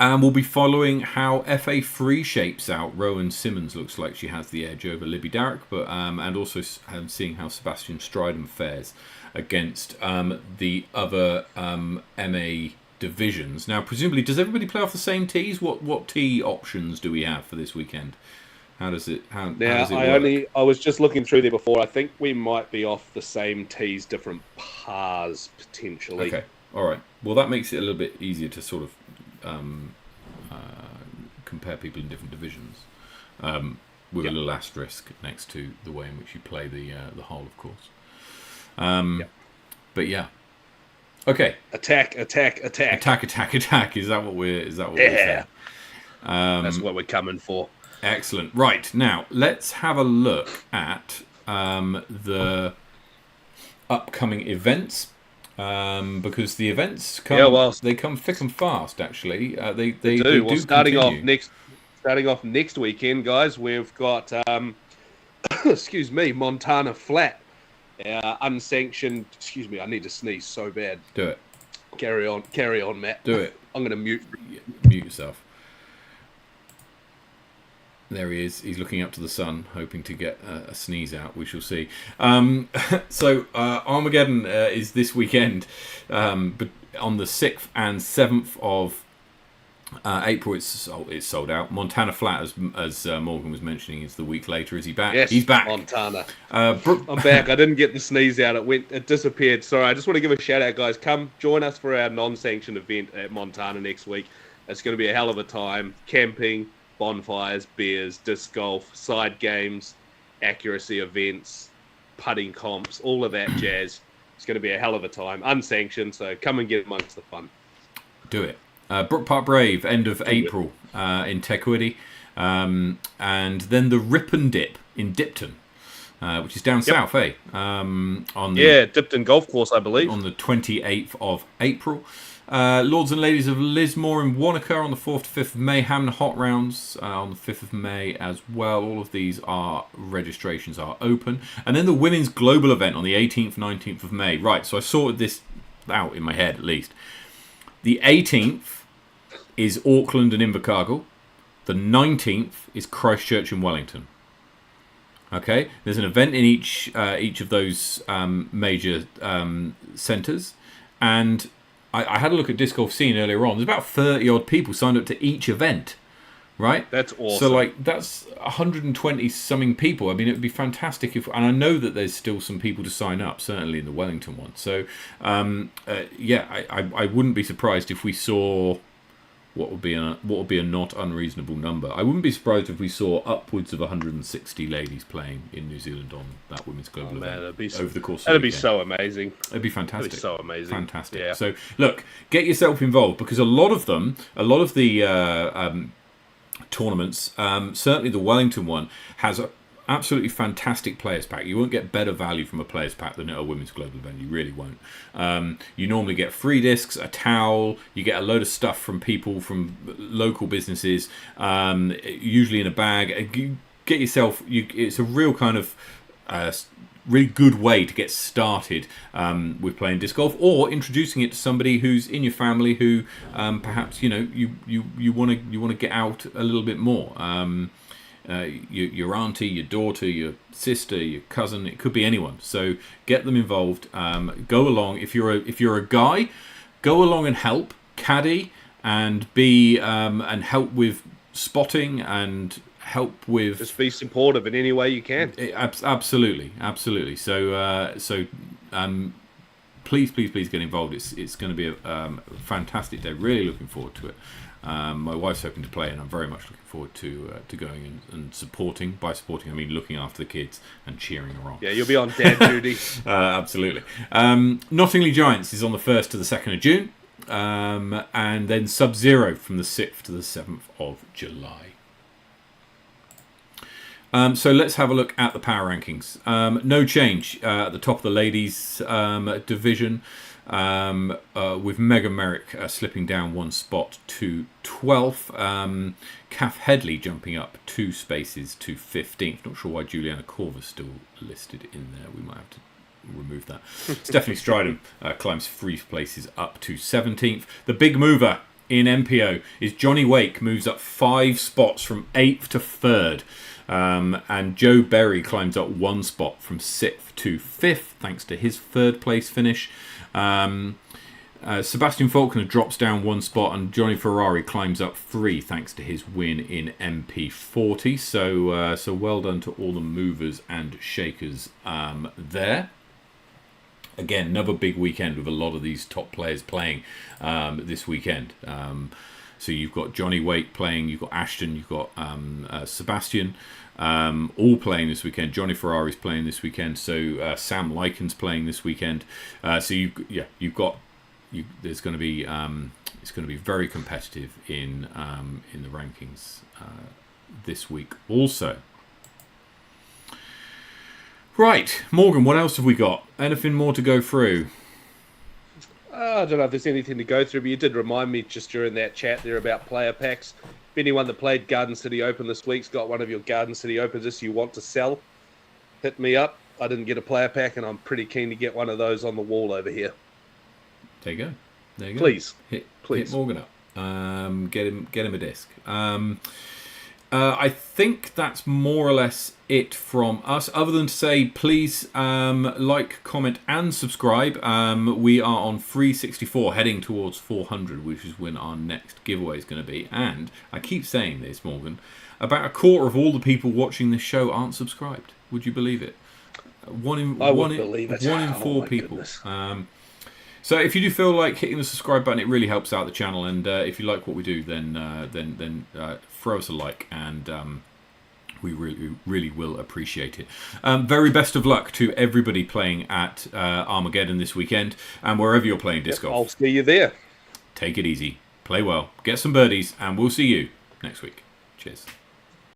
And we'll be following how FA3 shapes out. Rowan Simmons looks like she has the edge over Libby Darrick, but and also seeing how Sebastian Strydom fares against the other MA divisions. Now, presumably, does everybody play off the same tees? What tee options do we have for this weekend? How does it work? I was just looking through there before. I think we might be off the same tees, different pars potentially. Okay, all right. Well, that makes it a little bit easier to sort of compare people in different divisions, with a little asterisk next to the way in which you play the hole, of course. But yeah, okay. Attack! Is that what we're saying? That's what we're coming for. Excellent. Right, now let's have a look at the upcoming events. Because the events come, they come thick and fast. Actually, they do. Well, starting off next weekend, guys, we've got excuse me, Montana Flat, unsanctioned. Excuse me, I need to sneeze so bad. Do it. Carry on, Matt. Do it. I'm going to mute yourself. There he is. He's looking up to the sun, hoping to get a sneeze out. We shall see. So Armageddon is this weekend, but on the 6th and 7th of April. It's sold out. Montana Flat, as Morgan was mentioning, is the week later. Is he back? Yes, he's back. Montana. I'm back. I didn't get the sneeze out. It disappeared. Sorry. I just want to give a shout out, guys. Come join us for our non-sanctioned event at Montana next week. It's going to be a hell of a time. Camping, bonfires, beers, disc golf, side games, accuracy events, putting comps, all of that jazz. It's going to be a hell of a time. Unsanctioned, so come and get amongst the fun. Do it. Brook Park Brave, end of April in Tequity. And then the Rip and Dip in Dipton, which is down south, Dipton Golf Course, I believe. On the 28th of April. Lords and Ladies of Lismore in Wanaka on the 4th to 5th of May. Hamner Hot Rounds on the 5th of May as well. All of these registrations are open. And then the Women's Global event on the 18th, 19th of May. Right, so I sorted this out in my head at least. The 18th is Auckland and Invercargill. The 19th is Christchurch and Wellington. Okay, there's an event in each of those major centres, and I had a look at Disc Golf Scene earlier on. There's about 30 odd people signed up to each event, right? That's awesome. So that's 120 something people. I mean, it would be fantastic if, and I know that there's still some people to sign up, certainly in the Wellington one. So yeah, I wouldn't be surprised if we saw what would be a not unreasonable number. I wouldn't be surprised if we saw upwards of 160 ladies playing in New Zealand on that Women's Global event over the course of the That'd be so amazing. It'd be fantastic. That'd be so amazing. Fantastic. Yeah. So look, get yourself involved, because a lot of the tournaments, certainly the Wellington one, has a absolutely fantastic players pack. You won't get better value from a players pack than at a Women's Global event. You really won't. You normally get free discs, a towel. You get a load of stuff from people from local businesses, usually in a bag. You get yourself. It's a real kind of really good way to get started with playing disc golf, or introducing it to somebody who's in your family who perhaps you want to get out a little bit more. Your auntie, your daughter, your sister, your cousin, it could be anyone. So get them involved. Go along. If you're a guy, go along and help caddy and and help with spotting and help with, just be supportive in any way you can. Absolutely. So please get involved. It's going to be a fantastic day. Really looking forward to it. My wife's hoping to play, and I'm very much looking forward to going and supporting. By supporting, I mean looking after the kids and cheering her on. Yeah, you'll be on dad duty. Absolutely. Nottingham Giants is on the 1st to the 2nd of June, and then Sub-Zero from the 6th to the 7th of July. So let's have a look at the power rankings. No change at the top of the ladies division. With Megan Merrick slipping down one spot to 12th. Kath Headley jumping up 2 spaces to 15th. Not sure why Juliana Corver's still listed in there. We might have to remove that. Stephanie Stridham climbs 3 places up to 17th. The big mover in MPO is Johnny Wake, moves up 5 spots from 8th to 3rd. And Joe Berry climbs up 1 spot from 6th to 5th, thanks to his 3rd place finish. Sebastian Faulkner drops down 1 spot, and Johnny Ferrari climbs up 3 thanks to his win in MP40. So well done to all the movers and shakers there. Again, another big weekend with a lot of these top players playing this weekend. So you've got Johnny Wake playing, you've got Ashton, you've got Sebastian, all playing this weekend. Johnny Ferrari's playing this weekend. So Sam Lyken's playing this weekend. So there's going to be it's going to be very competitive in the rankings this week also. Right, Morgan, what else have we got? Anything more to go through? I don't know if there's anything to go through, but you did remind me just during that chat there about player packs. If anyone that played Garden City Open this week's got one of your Garden City Opens that you want to sell, hit me up. I didn't get a player pack, and I'm pretty keen to get one of those on the wall over here. There you go. Please. Hit Please. Morgan up. Get him a disc. I think that's more or less it from us, other than to say please like, comment and subscribe. We are on 364 heading towards 400, which is when our next giveaway is going to be. And I keep saying this, Morgan, about a quarter of all the people watching this show aren't subscribed. Would you believe it? One in 4 people. So if you do feel like hitting the subscribe button, it really helps out the channel. And if you like what we do, then throw us a like, and we really will appreciate it. Very best of luck to everybody playing at Armageddon this weekend, and wherever you're playing disc golf. I'll see you there. Take it easy, play well, get some birdies, and we'll see you next week. Cheers.